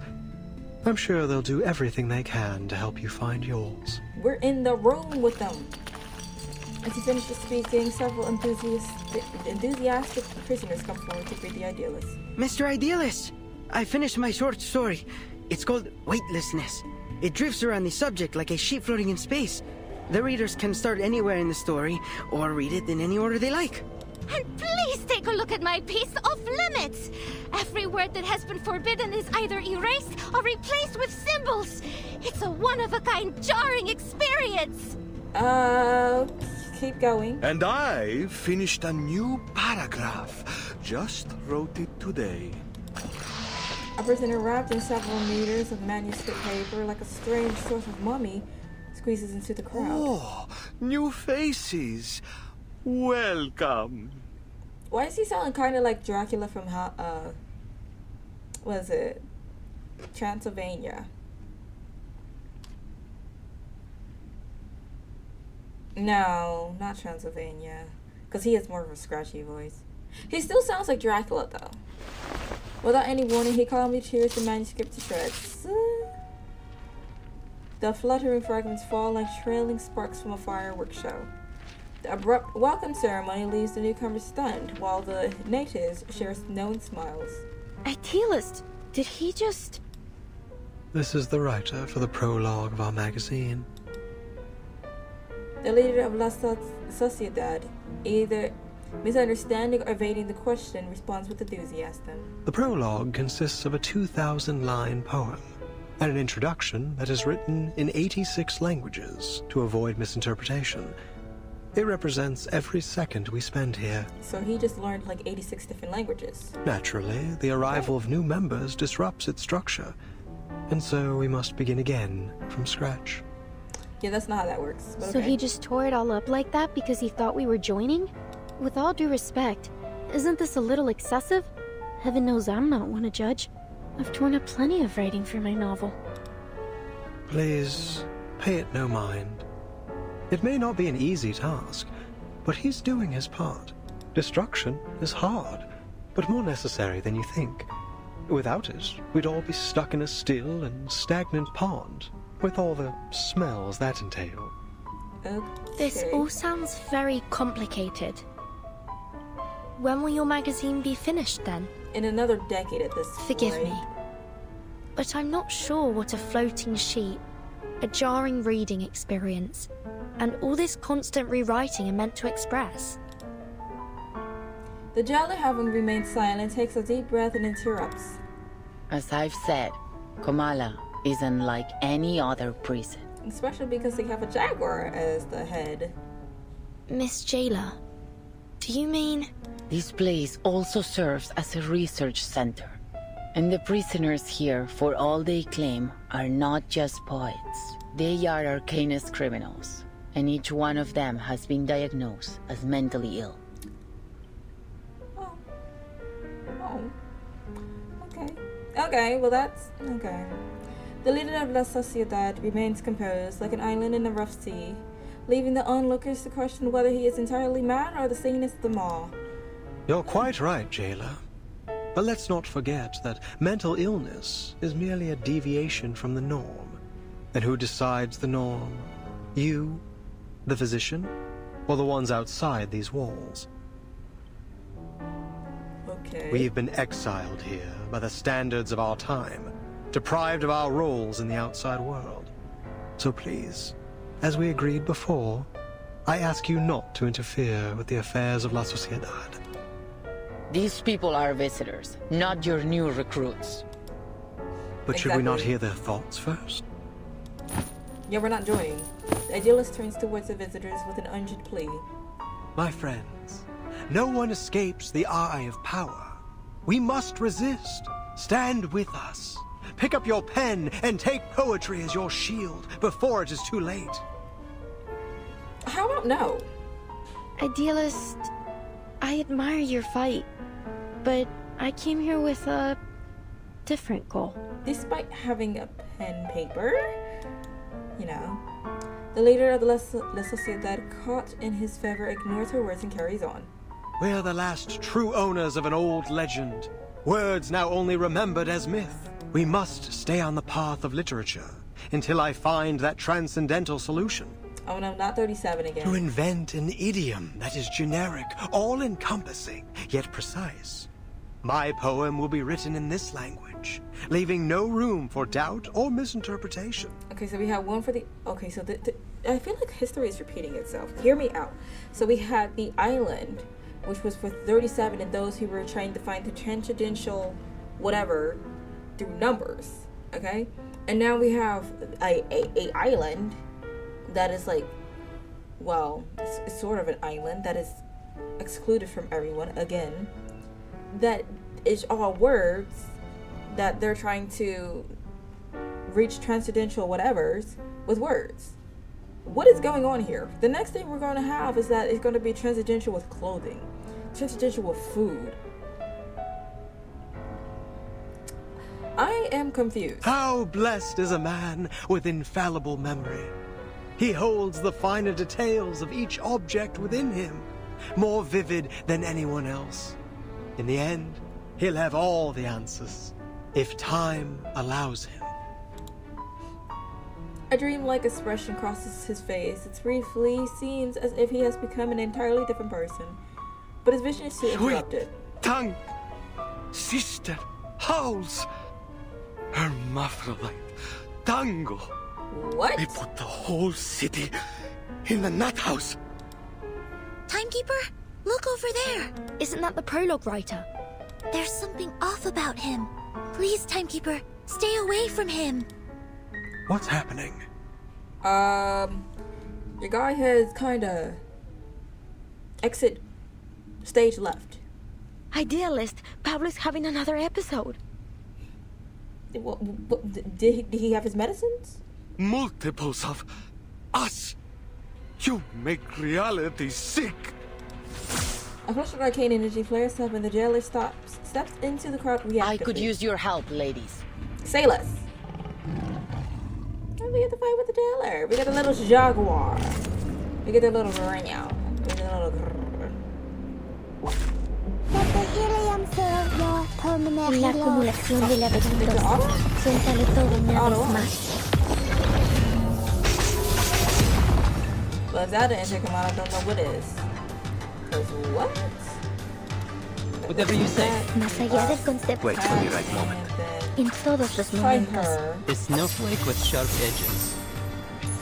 I'm sure they'll do everything they can to help you find yours. We're in the room with them. As he finishes speaking, several enthusiastic prisoners come forward to greet the Idealist. Mr. Idealist, I finished my short story. It's called Weightlessness. It drifts around the subject like a sheep floating in space. The readers can start anywhere in the story, or read it in any order they like. And please take a look at my piece Off Limits. Every word that has been forbidden is either erased or replaced with symbols. It's a one-of-a-kind jarring experience. Keep going. And I finished a new paragraph. Just wrote it today. A prisoner wrapped in several meters of manuscript paper like a strange sort of mummy squeezes into the crowd. Oh, new faces. Welcome. Why is he sounding kind of like Dracula from what is it? Transylvania. No, not Transylvania. Because he has more of a scratchy voice. He still sounds like Dracula, though. Without any warning, he calmly tears the manuscript to shreds. The fluttering fragments fall like trailing sparks from a fireworks show. The abrupt welcome ceremony leaves the newcomers stunned, while the natives share knowing smiles. Idealist, did he just... This is the writer for the prologue of our magazine. The leader of La Sociedad, either misunderstanding or evading the question, responds with enthusiasm. The prologue consists of a 2,000-line poem and an introduction that is written in 86 languages to avoid misinterpretation. It represents every second we spend here. So he just learned like 86 different languages. Naturally, the arrival of new members disrupts its structure, and so we must begin again from scratch. Yeah, that's not how that works. But So okay. he just tore it all up like that because he thought we were joining? With all due respect, isn't this a little excessive? Heaven knows I'm not one to judge. I've torn up plenty of writing for my novel. Please, pay it no mind. It may not be an easy task, but he's doing his part. Destruction is hard, but more necessary than you think. Without it, we'd all be stuck in a still and stagnant pond, with all the smells that entail. This all sounds very complicated. When will your magazine be finished then? In another decade at this Forgive point. me, but I'm not sure what a floating sheet, a jarring reading experience, and all this constant rewriting are meant to express. The jailer, having remained silent, takes a deep breath and interrupts. As I've said, Komala is unlike any other prison. Especially because they have a jaguar as the head. Miss Jailer, do you mean... This place also serves as a research center. And the prisoners here, for all they claim, are not just poets. They are arcanist criminals, and each one of them has been diagnosed as mentally ill. Oh. Okay. Okay, well that's... okay. The leader of La Sociedad remains composed, like an island in a rough sea, leaving the onlookers to question whether he is entirely mad or the sanest of them all. You're quite right, jailer. But let's not forget that mental illness is merely a deviation from the norm. And who decides the norm? You, the physician, or the ones outside these walls? Okay. We've been exiled here by the standards of our time, deprived of our roles in the outside world. So please, as we agreed before, I ask you not to interfere with the affairs of La Sociedad. These people are visitors, not your new recruits. But should we not hear their thoughts first? Yeah, we're not joining. The idealist turns towards the visitors with an urgent plea. My friends, no one escapes the eye of power. We must resist. Stand with us. Pick up your pen and take poetry as your shield before it is too late. How about no? Idealist, I admire your fight, but I came here with a different goal. Despite having a pen paper, you know, The leader of the La Sociedad, caught in his favor, ignores her words and carries on. We're the last true owners of an old legend. Words now only remembered as myth. We must stay on the path of literature until I find that transcendental solution. Oh no, not 37 To again. invent an idiom that is generic, all-encompassing, yet precise. My poem will be written in this language, leaving no room for doubt or misinterpretation. Okay, so we have one for the... Okay, so I feel like history is repeating itself. Hear me out. So we had the island, which was for 37, and those who were trying to find the transcendental whatever through numbers. Okay? And now we have a island that is like, well, it's sort of an island that is excluded from everyone again. That is all words that they're trying to reach transcendental whatevers with words. What is going on here? The next thing we're going to have is that it's going to be transcendental with clothing, transcendental with food. I am confused. How blessed is a man with infallible memory. He holds the finer details of each object within him, more vivid than anyone else. In the end, he'll have all the answers, if time allows him. A dreamlike expression crosses his face. It briefly seems as if he has become an entirely different person, but his vision is soon interrupted. Tongue, sister, howls, hermaphrodite, tango. What? They put the whole city in the nut house. Timekeeper, look over there. Isn't that the prologue writer? There's something off about him. Please, Timekeeper, stay away from him. What's happening? Your guy has kinda exit stage left. Idealist, Pablo's having another episode. Did he have his medicines? Multiples of us. You make reality sick. A flash of arcane energy flares up and the jailer steps into the crowd reactively. I could use your help, ladies. Say less. And we get to fight with the jailer. We got a little jaguar. We get a little rhino. We get a little... La acumulación de laberintos. Suéltalo todo una vez más. Well, if that didn't take him out, I don't know what is. Cause what? Whatever you say. Más allá del concepto. Wait for the right moment. En todos los momentos. A snowflake with sharp edges.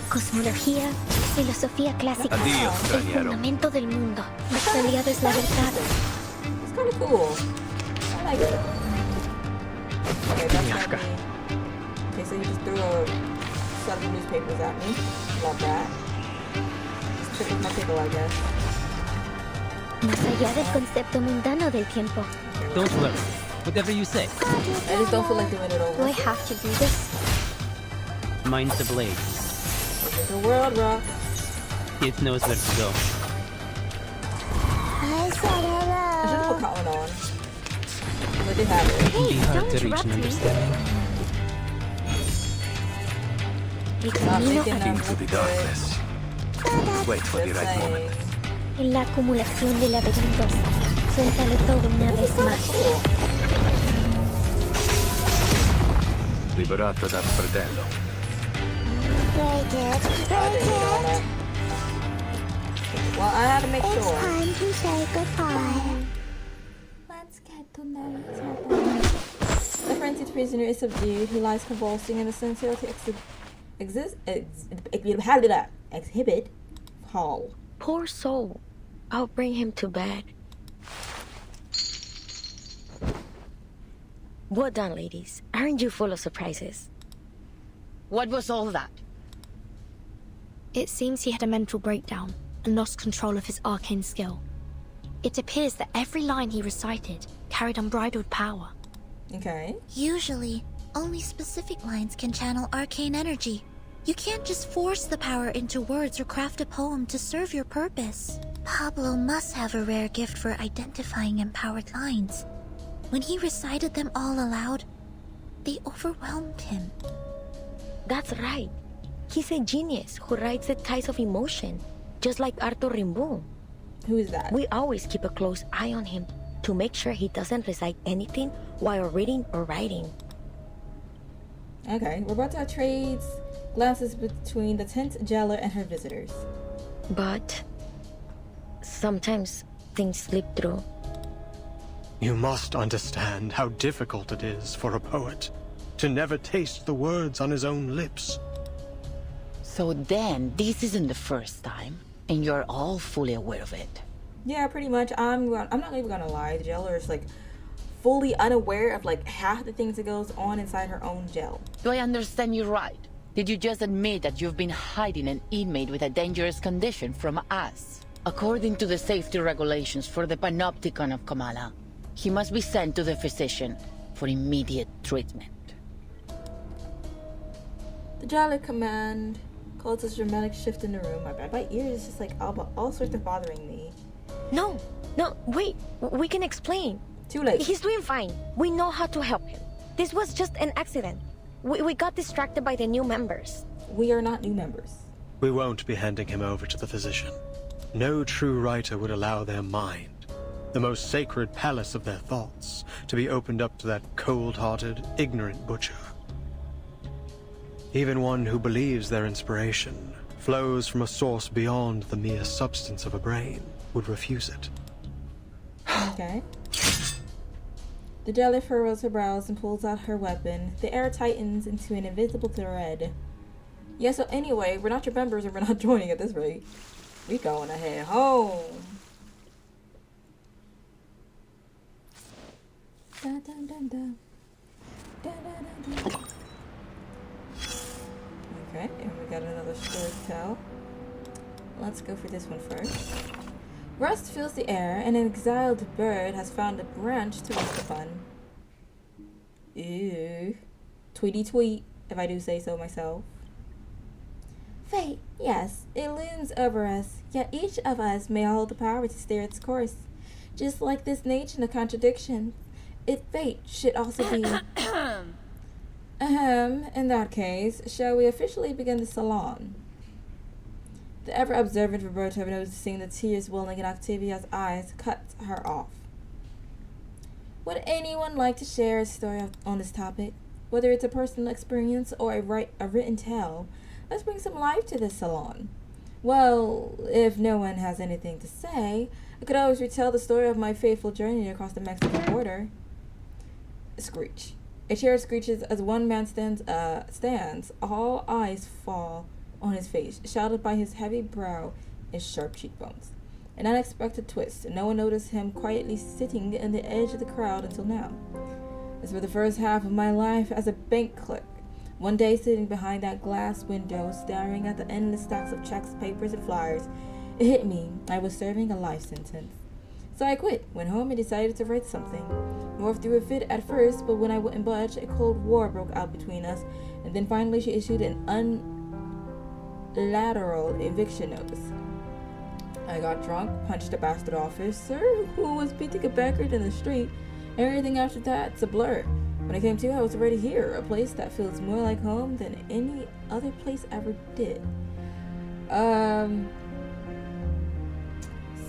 Cosmología, filosofía clásica. Adiós, El extrañero. fundamento del mundo. Más aliado es la verdad. It's kind of cool. I like it. Okay, that's not me. Okay, so he just threw a set of newspapers at me. Love that. Just took my pickle, I guess. Más allá del concepto mundano del tiempo. Don't worry. Whatever you say. I just don't feel like doing it Do over. I have to do this? Mine's the blade. The world rock. It knows where to go. I should put Colin on. But they have it. It can be hard to reach an understanding. El Not camino making them Into the look darkness. Wait for the Just right moment. en la acumulación de laberintos. Suéltalo todo una vez más. Liberato dal fratello. Well, I had to make sure. Time to say goodbye. Let's get to know what's happening. The frenzied prisoner is subdued. He lies convulsing in a sensor to exhibit Hall. Poor soul. I'll bring him to bed. Well done, ladies. Aren't you full of surprises? What was all that? It seems he had a mental breakdown and lost control of his arcane skill. It appears that every line he recited carried unbridled power. Okay. Usually, only specific lines can channel arcane energy. You can't just force the power into words or craft a poem to serve your purpose. Pablo must have a rare gift for identifying empowered lines. When he recited them all aloud, they overwhelmed him. That's right. He's a genius who rides the tides of emotion, just like Arthur Rimbaud. Who is that? We always keep a close eye on him to make sure he doesn't recite anything while reading or writing. Okay, Roberta trades glances between the tense jailer and her visitors. But sometimes things slip through. You must understand how difficult it is for a poet to never taste the words on his own lips. So then, this isn't the first time, and you're all fully aware of it. Yeah, pretty much. I'm not even gonna lie. The jailer is like fully unaware of like half the things that goes on inside her own jail. Do I understand you right? Did you just admit that you've been hiding an inmate with a dangerous condition from us? According to the safety regulations for the Panopticon of Kamala, he must be sent to the physician for immediate treatment. The jailer command caused a dramatic shift in the room. My ears is just like all sorts of bothering me. No, wait. We can explain. Too late. He's doing fine. We know how to help him. This was just an accident. We got distracted by the new members. We are not new members. We won't be handing him over to the physician. No true writer would allow their mind, the most sacred palace of their thoughts, to be opened up to that cold-hearted, ignorant butcher. Even one who believes their inspiration flows from a source beyond the mere substance of a brain would refuse it. Okay. The jailer furrows her brows and pulls out her weapon. The air tightens into an invisible thread. Yeah, so anyway, we're not your members and we're not joining at this rate. We going to head home. Dun, dun, dun, dun. Dun, dun, dun, dun. Okay, and we got another story to tell. Let's go for this one first. Rust fills the air, and an exiled bird has found a branch to rest upon. Ew. Tweety tweet, if I do say so myself. Fate, yes, it looms over us, yet each of us may hold the power to steer its course. Just like this nation of contradiction, its fate should also be... in that case, shall we officially begin the salon? The ever-observant Roberta, noticing the tears welling in Octavia's eyes, cuts her off. Would anyone like to share a story on this topic? Whether it's a personal experience or a written tale, let's bring some life to this salon. Well, if no one has anything to say, I could always retell the story of my fateful journey across the Mexican border. Screech. A chair screeches as one man stands. All eyes fall on his face, shadowed by his heavy brow and sharp cheekbones. An unexpected twist. No one noticed him quietly sitting in the edge of the crowd until now. As for the first half of my life as a bank clerk, one day sitting behind that glass window, staring at the endless stacks of checks, papers, and flyers, it hit me I was serving a life sentence. So I quit, went home, and decided to write something. Morph threw a fit at first, but when I wouldn't budge, a cold war broke out between us, and then finally she issued an unilateral eviction notice. I got drunk, punched a bastard officer who was beating a bankrupt in the street, and everything after that's a blur. When I came to, I was already here, a place that feels more like home than any other place ever did.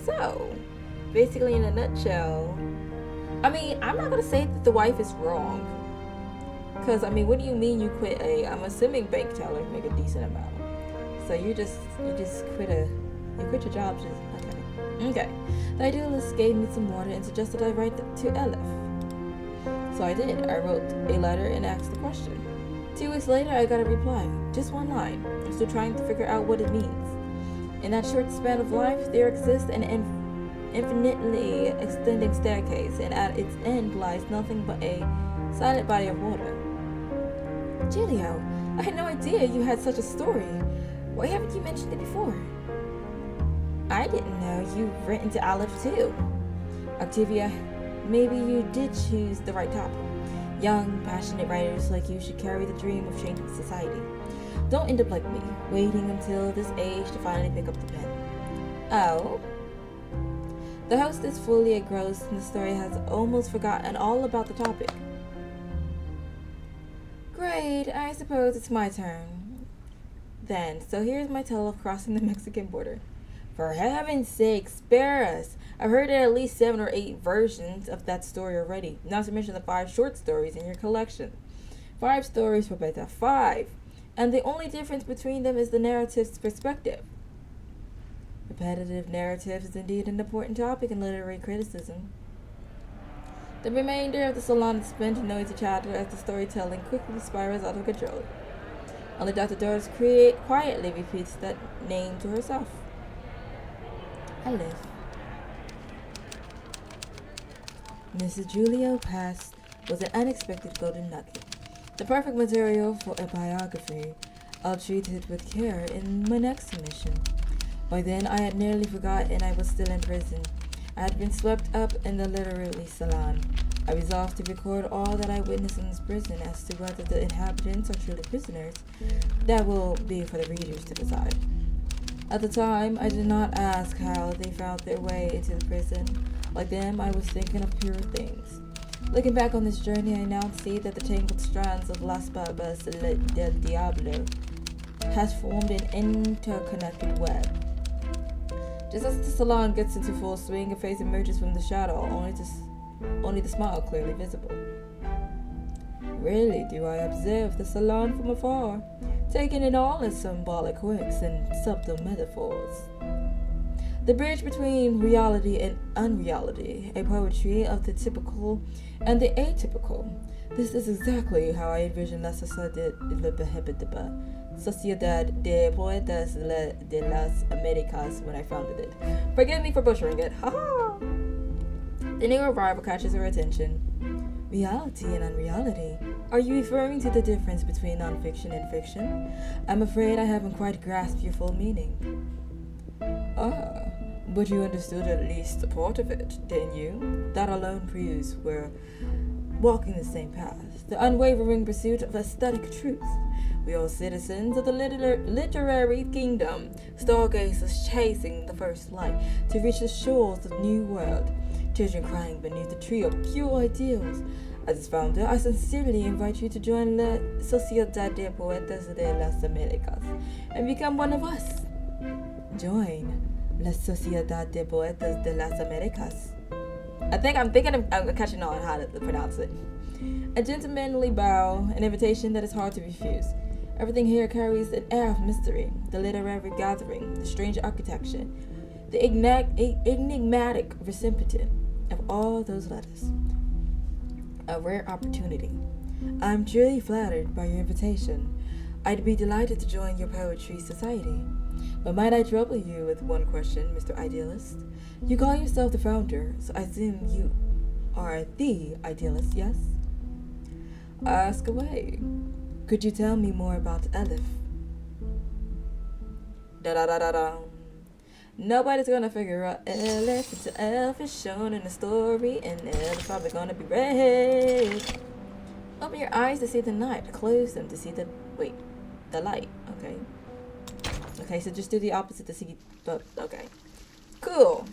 So, basically in a nutshell, I mean, I'm not gonna say that the wife is wrong. Cause I mean, what do you mean you quit I'm assuming bank teller make a decent amount. So you just quit your job just, okay. The idealist gave me some water and suggested I write to Elif. So I did. I wrote a letter and asked the question. 2 weeks later, I got a reply. Just one line. I'm still trying to figure out what it means. In that short span of life, there exists an infinitely extending staircase, and at its end lies nothing but a silent body of water. Julio, I had no idea you had such a story. Why haven't you mentioned it before? I didn't know you've written to Aleph too. Octavia, maybe you did choose the right topic. Young, passionate writers like you should carry the dream of changing society. Don't end up like me, waiting until this age to finally pick up the pen. Oh? The host is fully engrossed and the story has almost forgotten all about the topic. Great, I suppose it's my turn. then. So here's my tale of crossing the Mexican border. For heaven's sake, spare us. I've heard at least 7 or 8 versions of that story already, not to mention the 5 short stories in your collection. 5 stories for beta 5. And the only difference between them is the narrative's perspective. Repetitive narrative is indeed an important topic in literary criticism. The remainder of the salon is spent in noisy chatter as the storytelling quickly spirals out of control. Only Dr. Doris quietly repeats that name to herself. Elif. Mrs. Julia Past was an unexpected golden nugget. The perfect material for a biography. I'll treat it with care in my next submission. By then, I had nearly forgotten I was still in prison. I had been swept up in the literary salon. I resolved to record all that I witnessed in this prison. As to whether the inhabitants are truly prisoners, that will be for the readers to decide. At the time, I did not ask how they found their way into the prison. Like them, I was thinking of pure things. Looking back on this journey, I now see that the tangled strands of Las Barbas del Diablo has formed an interconnected web. Just as the salon gets into full swing, a face emerges from the shadow, only the smile clearly visible. Rarely do I observe the salon from afar, taking it all as symbolic winks and subtle metaphors. The bridge between reality and unreality, a poetry of the typical and the atypical. This is exactly how I envision La Sociedad de Poetas de las Americas when I founded it. Forgive me for butchering it. Ha! The new arrival catches her attention. Reality and unreality? Are you referring to the difference between nonfiction and fiction? I'm afraid I haven't quite grasped your full meaning. Ah, but you understood at least a part of it, didn't you? That alone proves we're walking the same path. The unwavering pursuit of aesthetic truth. We are citizens of the literary kingdom, stargazers chasing the first light to reach the shores of the new world. Children crying beneath the tree of pure ideals. As its founder, I sincerely invite you to join La Sociedad de Poetas de las Americas and become one of us. Join La Sociedad de Poetas de las Americas. I'm catching on how to pronounce it. A gentlemanly bow, an invitation that is hard to refuse. Everything here carries an air of mystery. The literary gathering, the strange architecture, the enigmatic recipient of all those letters. A rare opportunity. I'm truly flattered by your invitation. I'd be delighted to join your poetry society. But might I trouble you with one question, Mr. Idealist? You call yourself the founder, so I assume you are the idealist, yes? Ask away. Could you tell me more about Elif? Da-da-da-da-da. Nobody's gonna figure out Elif until Elif is shown in the story, and Elif's probably gonna be red. Open your eyes to see the night. Close them to see the light. Okay. Okay, so just do the opposite to see the. Okay. Cool.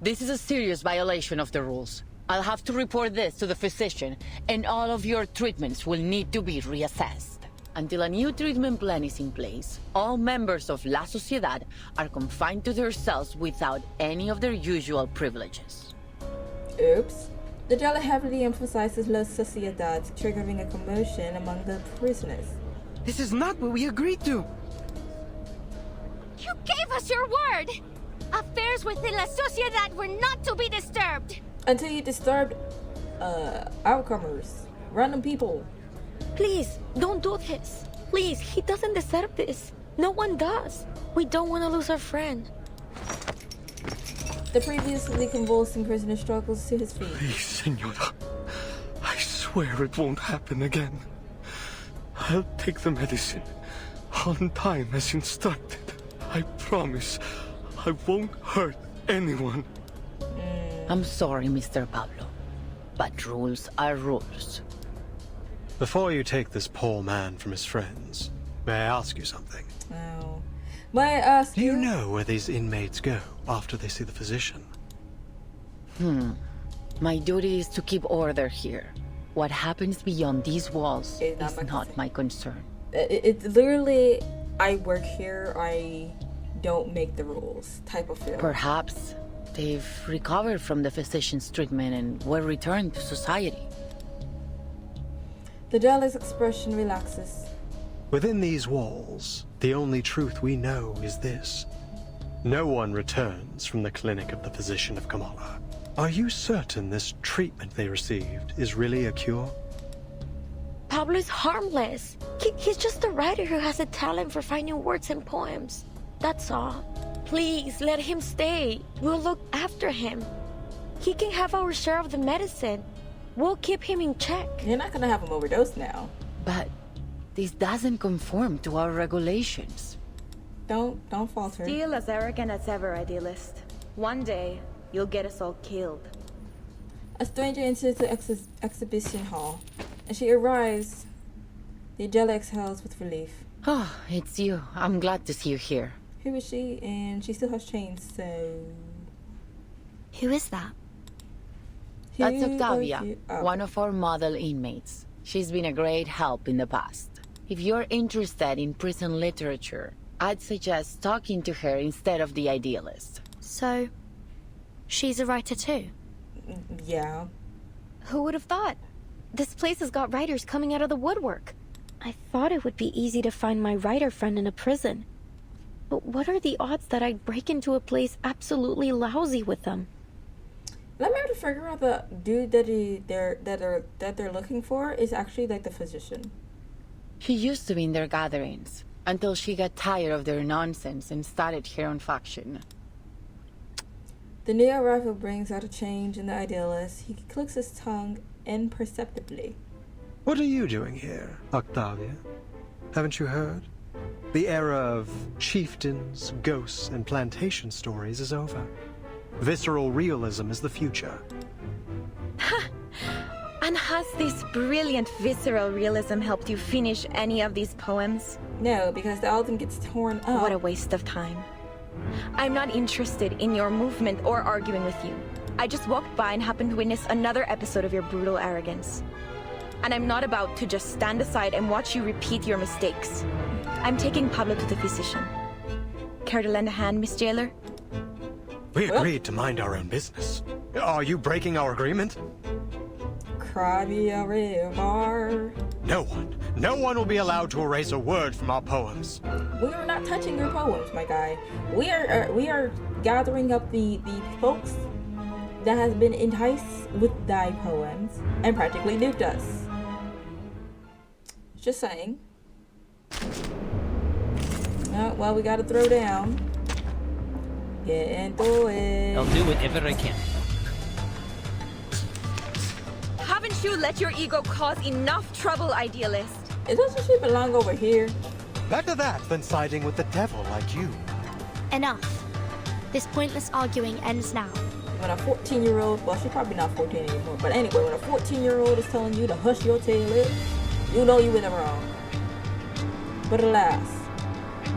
This is a serious violation of the rules. I'll have to report this to the physician, and all of your treatments will need to be reassessed. Until a new treatment plan is in place, all members of La Sociedad are confined to their cells without any of their usual privileges. Oops. The dialogue heavily emphasizes La Sociedad, triggering a commotion among the prisoners. This is not what we agreed to! You gave us your word! Affairs within La Sociedad were not to be disturbed! Until you disturbed, outcomers. Random people. Please, don't do this. Please, he doesn't deserve this. No one does. We don't want to lose our friend. The previously convulsing prisoner struggles to his feet. Please, Senora. I swear it won't happen again. I'll take the medicine on time as instructed. I promise I won't hurt anyone. I'm sorry, Mr. Pablo, but rules are rules. Before you take this poor man from his friends, may I ask you something? Oh. May I ask you? Do you know where these inmates go after they see the physician? My duty is to keep order here. What happens beyond these walls is not my concern. It's literally, I work here, I don't make the rules type of feel. Perhaps they've recovered from the physician's treatment and will return to society. The jealous expression relaxes. Within these walls, the only truth we know is this. No one returns from the clinic of the physician of Kamala. Are you certain this treatment they received is really a cure? Pablo's harmless. He's just a writer who has a talent for finding words in poems. That's all. Please, let him stay. We'll look after him. He can have our share of the medicine. We'll keep him in check. You're not gonna have him overdose now. But this doesn't conform to our regulations. Don't falter. Still as arrogant as ever, Idealist. One day, you'll get us all killed. A stranger enters the exhibition hall. As she arrives, the Adela exhales with relief. Oh, it's you. I'm glad to see you here. Who is she? And she still has chains, so... Who is that? That's Octavia, one of our model inmates. She's been a great help in the past. If you're interested in prison literature, I'd suggest talking to her instead of the Idealist. So, she's a writer too? Yeah. Who would have thought? This place has got writers coming out of the woodwork. I thought it would be easy to find my writer friend in a prison. But what are the odds that I'd break into a place absolutely lousy with them? Let me figure out the dude that they're looking for is actually like the physician. She used to be in their gatherings until she got tired of their nonsense and started her own faction. The new arrival brings out a change in the Idealist. He clicks his tongue imperceptibly. What are you doing here, Octavia? Haven't you heard? The era of chieftains, ghosts, and plantation stories is over. Visceral realism is the future. And has this brilliant visceral realism helped you finish any of these poems? No, because the album gets torn up. What a waste of time. I'm not interested in your movement or arguing with you. I just walked by and happened to witness another episode of your brutal arrogance. And I'm not about to just stand aside and watch you repeat your mistakes. I'm taking Pablo to the physician. Care to lend a hand, Miss Jailer? We agreed to mind our own business. Are you breaking our agreement? Cry me a river. No one will be allowed to erase a word from our poems. We are not touching your poems, my guy. We are gathering up the folks that has been enticed with thy poems and practically nuked us. Just saying. Oh, well, we gotta throw down. Get into it. I'll do whatever I can. Haven't you let your ego cause enough trouble, Idealist? It doesn't she belong over here? Better that than siding with the devil like you. Enough. This pointless arguing ends now. When a 14-year-old, well, she's probably not 14 anymore, but anyway, when a 14-year-old is telling you to hush your tail, you know you in the wrong. But alas,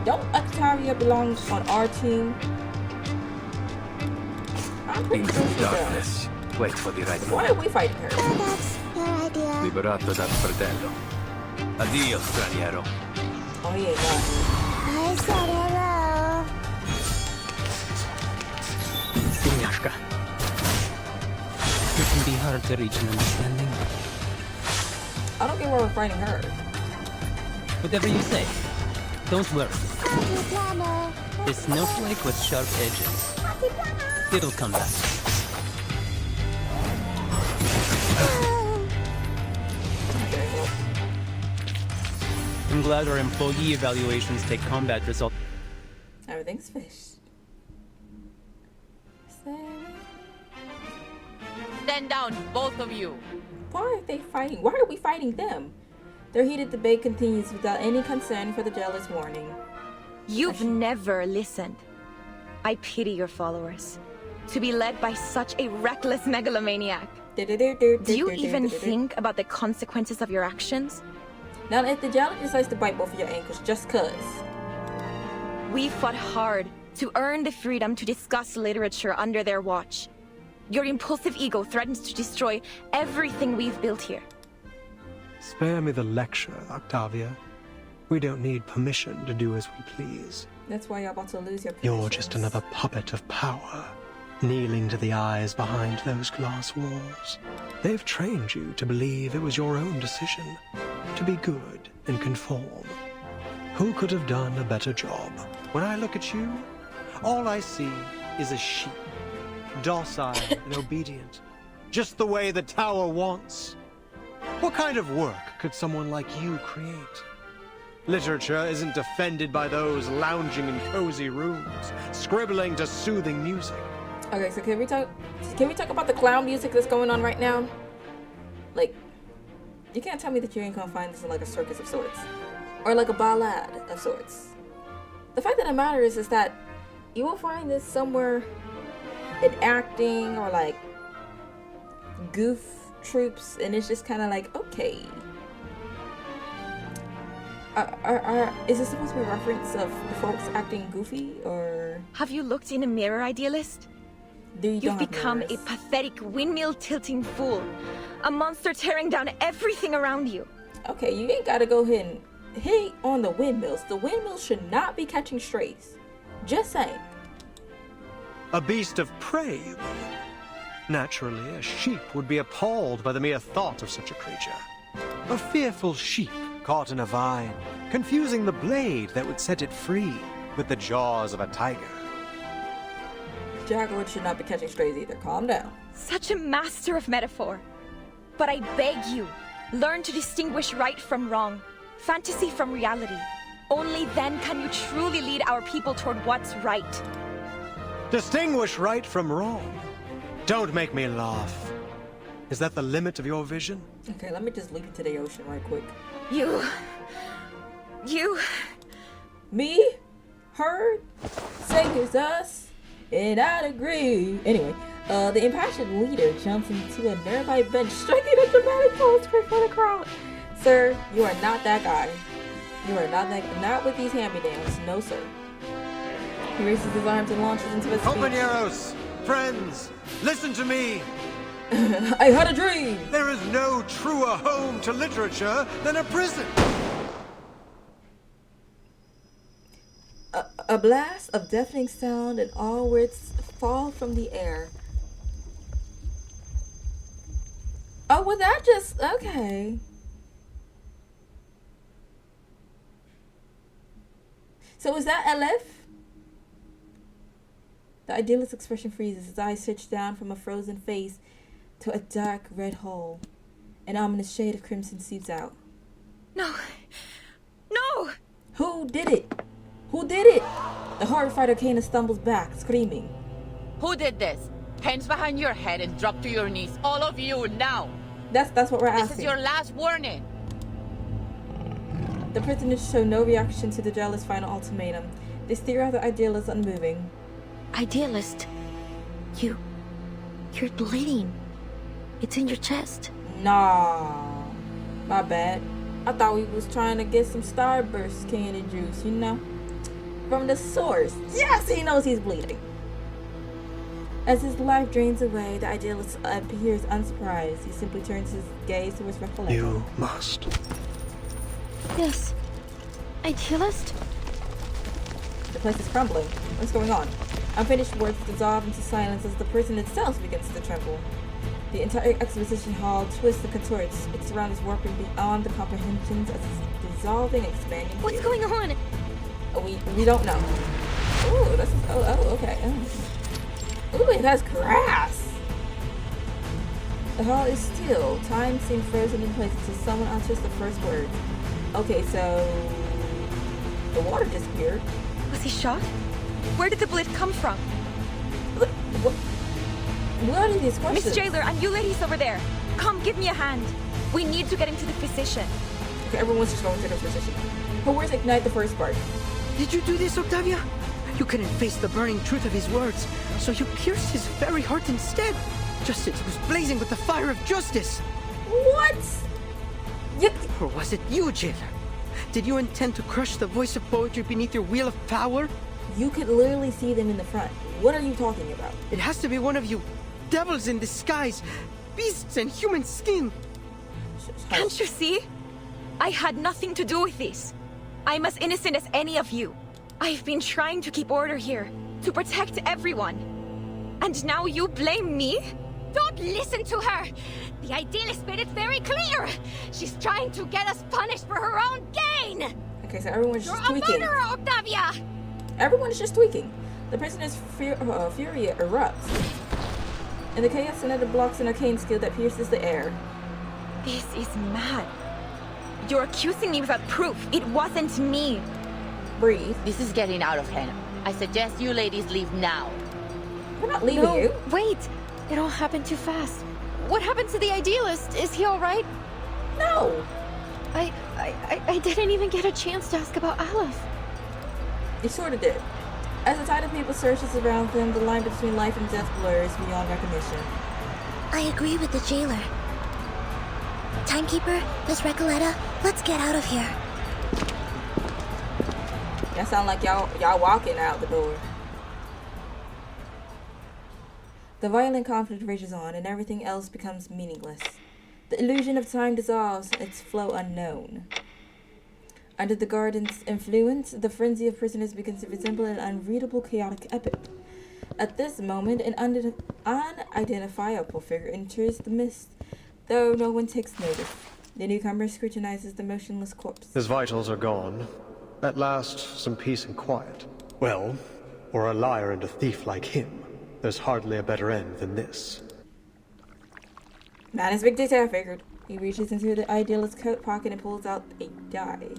don't Octavia belong on our team? I'm pretty sure she does. Wait for the right Why are we fighting her? That's your idea. Liberato dal fratello. Addio, straniero. Oh, yeah, God. I said hello. Sinyashka. It can be hard to reach an understanding. I don't get why we're fighting her. Whatever you say. Don't worry. The snowflake with sharp edges. It'll come back. I'm glad our employee evaluations take combat results. Everything's fish. Stand down, both of you. Why are they fighting? Why are we fighting them? Their heated debate continues without any concern for the jealous warning. You've never listened. I pity your followers. To be led by such a reckless megalomaniac. Do you even think about the consequences of your actions? Now if the jealous decides to bite both of your ankles just cuz. We fought hard to earn the freedom to discuss literature under their watch. Your impulsive ego threatens to destroy everything we've built here. Spare me the lecture, Octavia. We don't need permission to do as we please. That's why you're about to lose your You're just another puppet of power, kneeling to the eyes behind those glass walls. They've trained you to believe it was your own decision, to be good and conform. Who could have done a better job? When I look at you, all I see is a sheep, docile and obedient, just the way the tower wants. What kind of work could someone like you create? Literature isn't defended by those lounging in cozy rooms, scribbling to soothing music. Okay, so can we talk about the clown music that's going on right now? Like, you can't tell me that you ain't gonna find this in like a circus of sorts. Or like a ballad of sorts. The fact of the matter is that you will find this somewhere in acting or like goof troops, and it's just kind of like, okay. Is this supposed to be a reference of the folks acting goofy, or? Have you looked in a mirror, Idealist? You've become a pathetic windmill-tilting fool. A monster tearing down everything around you. Okay, you ain't gotta go ahead and hate on the windmills. The windmills should not be catching strays. Just saying. A beast of prey, you mean? Naturally, a sheep would be appalled by the mere thought of such a creature. A fearful sheep caught in a vine, confusing the blade that would set it free with the jaws of a tiger. Jaguar should not be catching strays either. Calm down. Such a master of metaphor. But I beg you, learn to distinguish right from wrong, fantasy from reality. Only then can you truly lead our people toward what's right. Distinguish right from wrong. Don't make me laugh. Is that the limit of your vision? Okay, let me just leap into the ocean right quick. You... Me? Her? Same as us? And I'd agree. Anyway, the impassioned leader jumps into a nearby bench, striking a dramatic pose for the crowd. Sir, you are not that guy. You are not with these hand-me-downs. No, sir. He raises his arms and launches into his speech. Compañeros, friends, listen to me. I had a dream. There is no truer home to literature than a prison. A blast of deafening sound and all words fall from the air. Oh, well that just... okay. So is that Aleph? The Idealist's expression freezes. His eyes switch down from a frozen face to a dark red hole. An ominous shade of crimson seeps out. No! No! Who did it? Who did it? The horrified Arcana stumbles back, screaming. Who did this? Hands behind your head and drop to your knees. All of you, now! That's what we're asking. This is your last warning. The prisoners show no reaction to the jealous final ultimatum. They stare at the Idealist unmoving. Idealist, you're bleeding. It's in your chest. Nah, my bad. I thought we was trying to get some Starburst candy juice, you know? From the source. Yes, he knows he's bleeding. As his life drains away, the Idealist appears unsurprised. He simply turns his gaze to his recollection. You must. Yes. Idealist? The place is crumbling. What's going on? Unfinished words dissolve into silence as the prison itself begins to tremble. The entire exposition hall twists and contorts, its surroundings warping beyond the comprehensions as it's dissolving and expanding. What's going on? We don't know. Ooh, this is... oh, okay. Ooh, it has grass! The hall is still. Time seems frozen in place until someone utters the first word. Okay, so... the water disappeared. Was he shot? Where did the bleed come from? What are these questions? Miss Jailer, and you ladies over there. Come, give me a hand. We need to get him to the physician. Okay, everyone's just going to the physician. Her words ignite the first part. Did you do this, Octavia? You couldn't face the burning truth of his words, so you pierced his very heart instead. Just as it was blazing with the fire of justice. What? Or was it you, Jailer? Did you intend to crush the voice of poetry beneath your wheel of power? You could literally see them in the front. What are you talking about? It has to be one of you. devils in disguise, beasts in human skin. Can't you see? I had nothing to do with this. I'm as innocent as any of you. I've been trying to keep order here, to protect everyone. And now you blame me? Don't listen to her! The Idealist made it very clear! She's trying to get us punished for her own gain! Okay, so everyone's just tweaking. You're a murderer, Octavia! Everyone's just tweaking. The prisoner's fury erupts. And the chaos another blocks an arcane skill that pierces the air. This is mad. You're accusing me without proof. It wasn't me. Breathe. This is getting out of hand. I suggest you ladies leave now. We're not leaving you. Wait! It all happened too fast. What happened to the Idealist? Is he alright? No! I didn't even get a chance to ask about Aleph. You sort of did. As the tide of people surges around them, the line between life and death blurs beyond recognition. I agree with the jailer. Timekeeper, Miss Recoleta, let's get out of here. That sound like y'all walking out the door. The violent conflict rages on, and everything else becomes meaningless. The illusion of time dissolves, its flow unknown. Under the Guardian's influence, the frenzy of prisoners begins to resemble an unreadable, chaotic epic. At this moment, an unidentifiable figure enters the mist, though no one takes notice. The newcomer scrutinizes the motionless corpse. His vitals are gone. At last, some peace and quiet. Well, for a liar and a thief like him, there's hardly a better end than this. Not as big detail, I figured. He reaches into the Idealist's coat pocket and pulls out a die.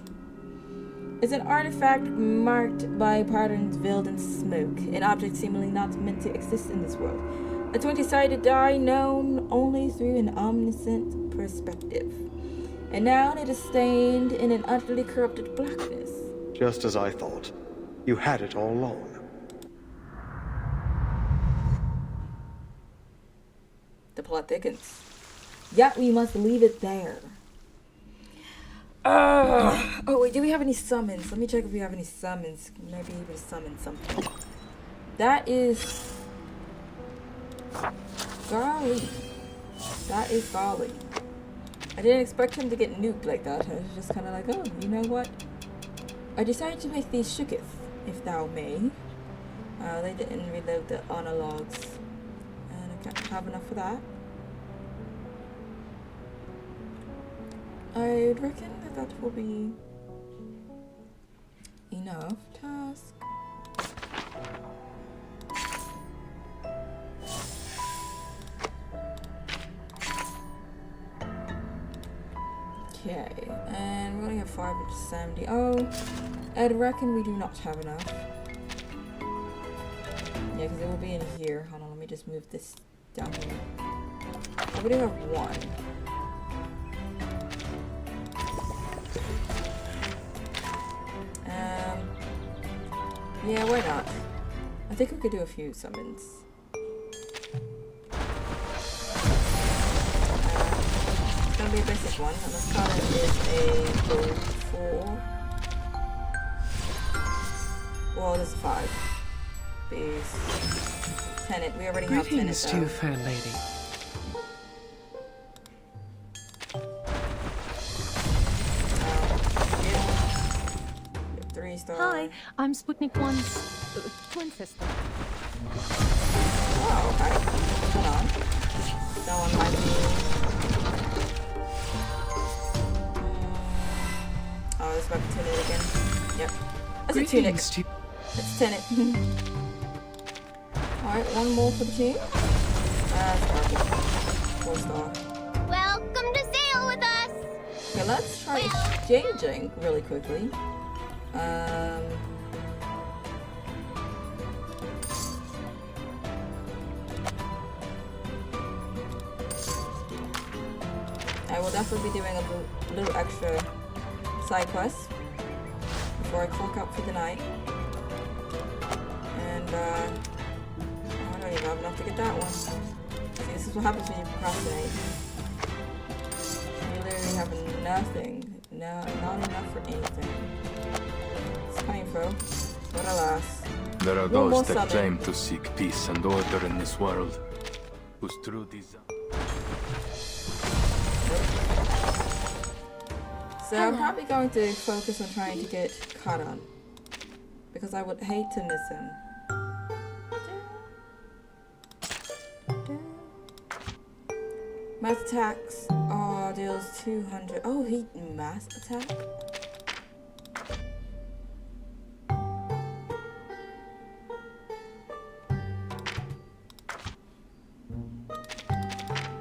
It's an artifact marked by patterns veiled in smoke, an object seemingly not meant to exist in this world. A 20-sided die known only through an omniscient perspective. And now it is stained in an utterly corrupted blackness. Just as I thought. You had it all along. The plot thickens. Yet we must leave it there. Oh wait, do we have any summons? Let me check if we have any summons. Maybe able to summon something. That is golly. That is golly. I didn't expect him to get nuked like that. I was just kind of like, oh, you know what? I decided to make these shooketh, if thou may. They didn't reload the analogs. And I can't have enough for that. I'd reckon that will be enough task. Okay, and we only have 570. Oh, I'd reckon we do not have enough. Yeah, because it will be in here. Hold on, let me just move this down here. Oh, we do have one. Yeah, why not? I think we could do a few summons. It's gonna be a basic one, and this card is a gold 4. Well, this is 5. These. Tenet, we already have Tenet. Greetings to you, fair lady. 3-star. Hi, I'm Sputnik 1's twin sister. Oh, okay. Hold on. That one might be... Oh, it's about to Tenet again. Yep. That's a tunic. It's Tenet. Alright, one more for the team. That's garbage. 4-star. Welcome to sail with us! Okay, let's try exchanging really quickly. I will definitely be doing a little extra side quest before I clock out for the night. And I don't even have enough to get that one. See, this is what happens when you procrastinate. You literally have nothing. No, not enough for anything. It's painful, but alas. There are those that claim to seek peace and order in this world, whose true desire. So I'm probably going to focus on trying to get Karan, because I would hate to miss him. Mass attacks deals 200. Oh, he mass attack?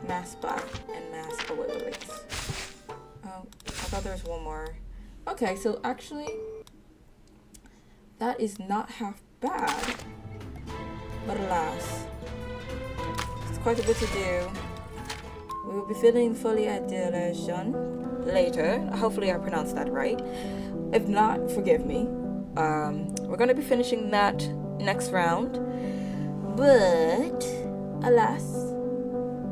Mass buff and mass. Oh, wait. Oh, I thought there was one more. Okay, so actually, that is not half bad. But alas, it's quite a bit to do. We will be filling fully at Dilation later. Hopefully I pronounced that right. If not, forgive me. We're going to be finishing that next round. But, alas,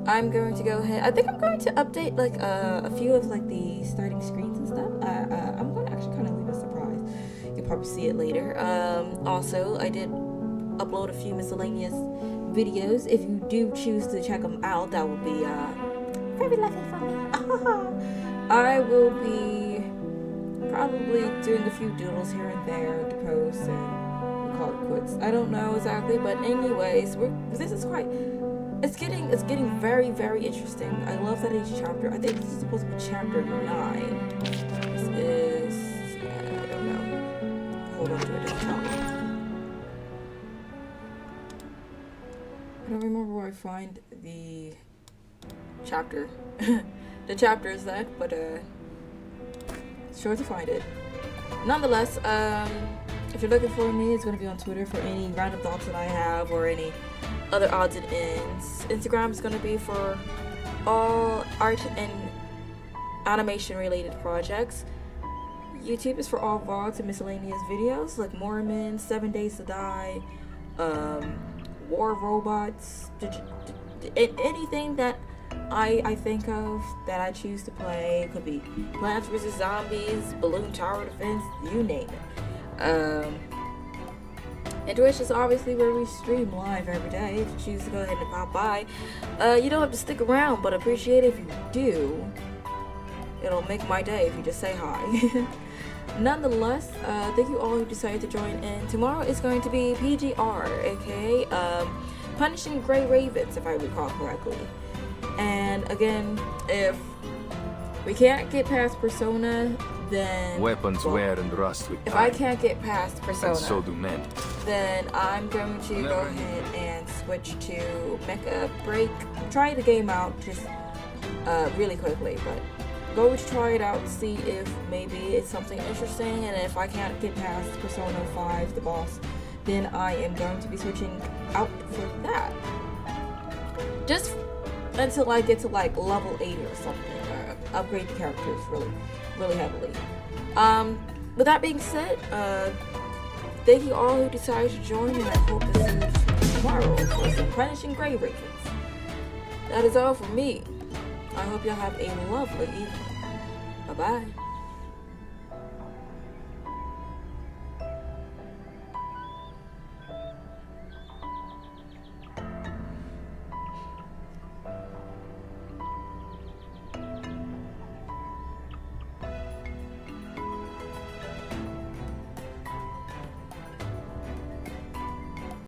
I'm going to go ahead. I think I'm going to update like a few of like the starting screens and stuff. I'm going to actually kind of leave a surprise. You'll probably see it later. Also, I did upload a few miscellaneous videos. If you do choose to check them out, that would be very lovely for me. I will be probably doing a few doodles here and there to post and we'll call it quits. I don't know exactly, but anyways, this is quite. It's getting very, very interesting. I love that each chapter. I think this is supposed to be chapter 9. This is I don't know. Hold on to it. Don't tell me. I don't remember where I find the chapter. The chapter is that, but sure to find it. Nonetheless, if you're looking for me, it's gonna be on Twitter for any random thoughts that I have or any other odds and ends. Instagram is gonna be for all art and animation related projects. YouTube is for all vlogs and miscellaneous videos like Mormon, 7 Days to Die, War Robots, anything that I think of that I choose to play. It could be Plants vs. Zombies, Balloon Tower Defense, you name it. And Twitch is obviously where we stream live every day. If you choose to go ahead and pop by, you don't have to stick around, but appreciate it if you do. It'll make my day if you just say hi. Nonetheless, thank you all who decided to join in. Tomorrow is going to be PGR, aka Punishing Grey Ravens, if I recall correctly. And again, if we can't get past Persona, then Weapons wear and rust with if time. I can't get past Persona, And so do men. then I'm going to go ahead and switch to Mecha Break. Try the game out just really quickly, but go to try it out, see if maybe it's something interesting. And if I can't get past Persona 5, the boss, then I am going to be switching out for that. Just until I get to like level 80 or something, or upgrade the characters really heavily. With that being said, thank you all who decided to join, and I hope to see you tomorrow for some Punishing Grey Ravens. That is all for me. I hope y'all have a lovely evening. Bye bye.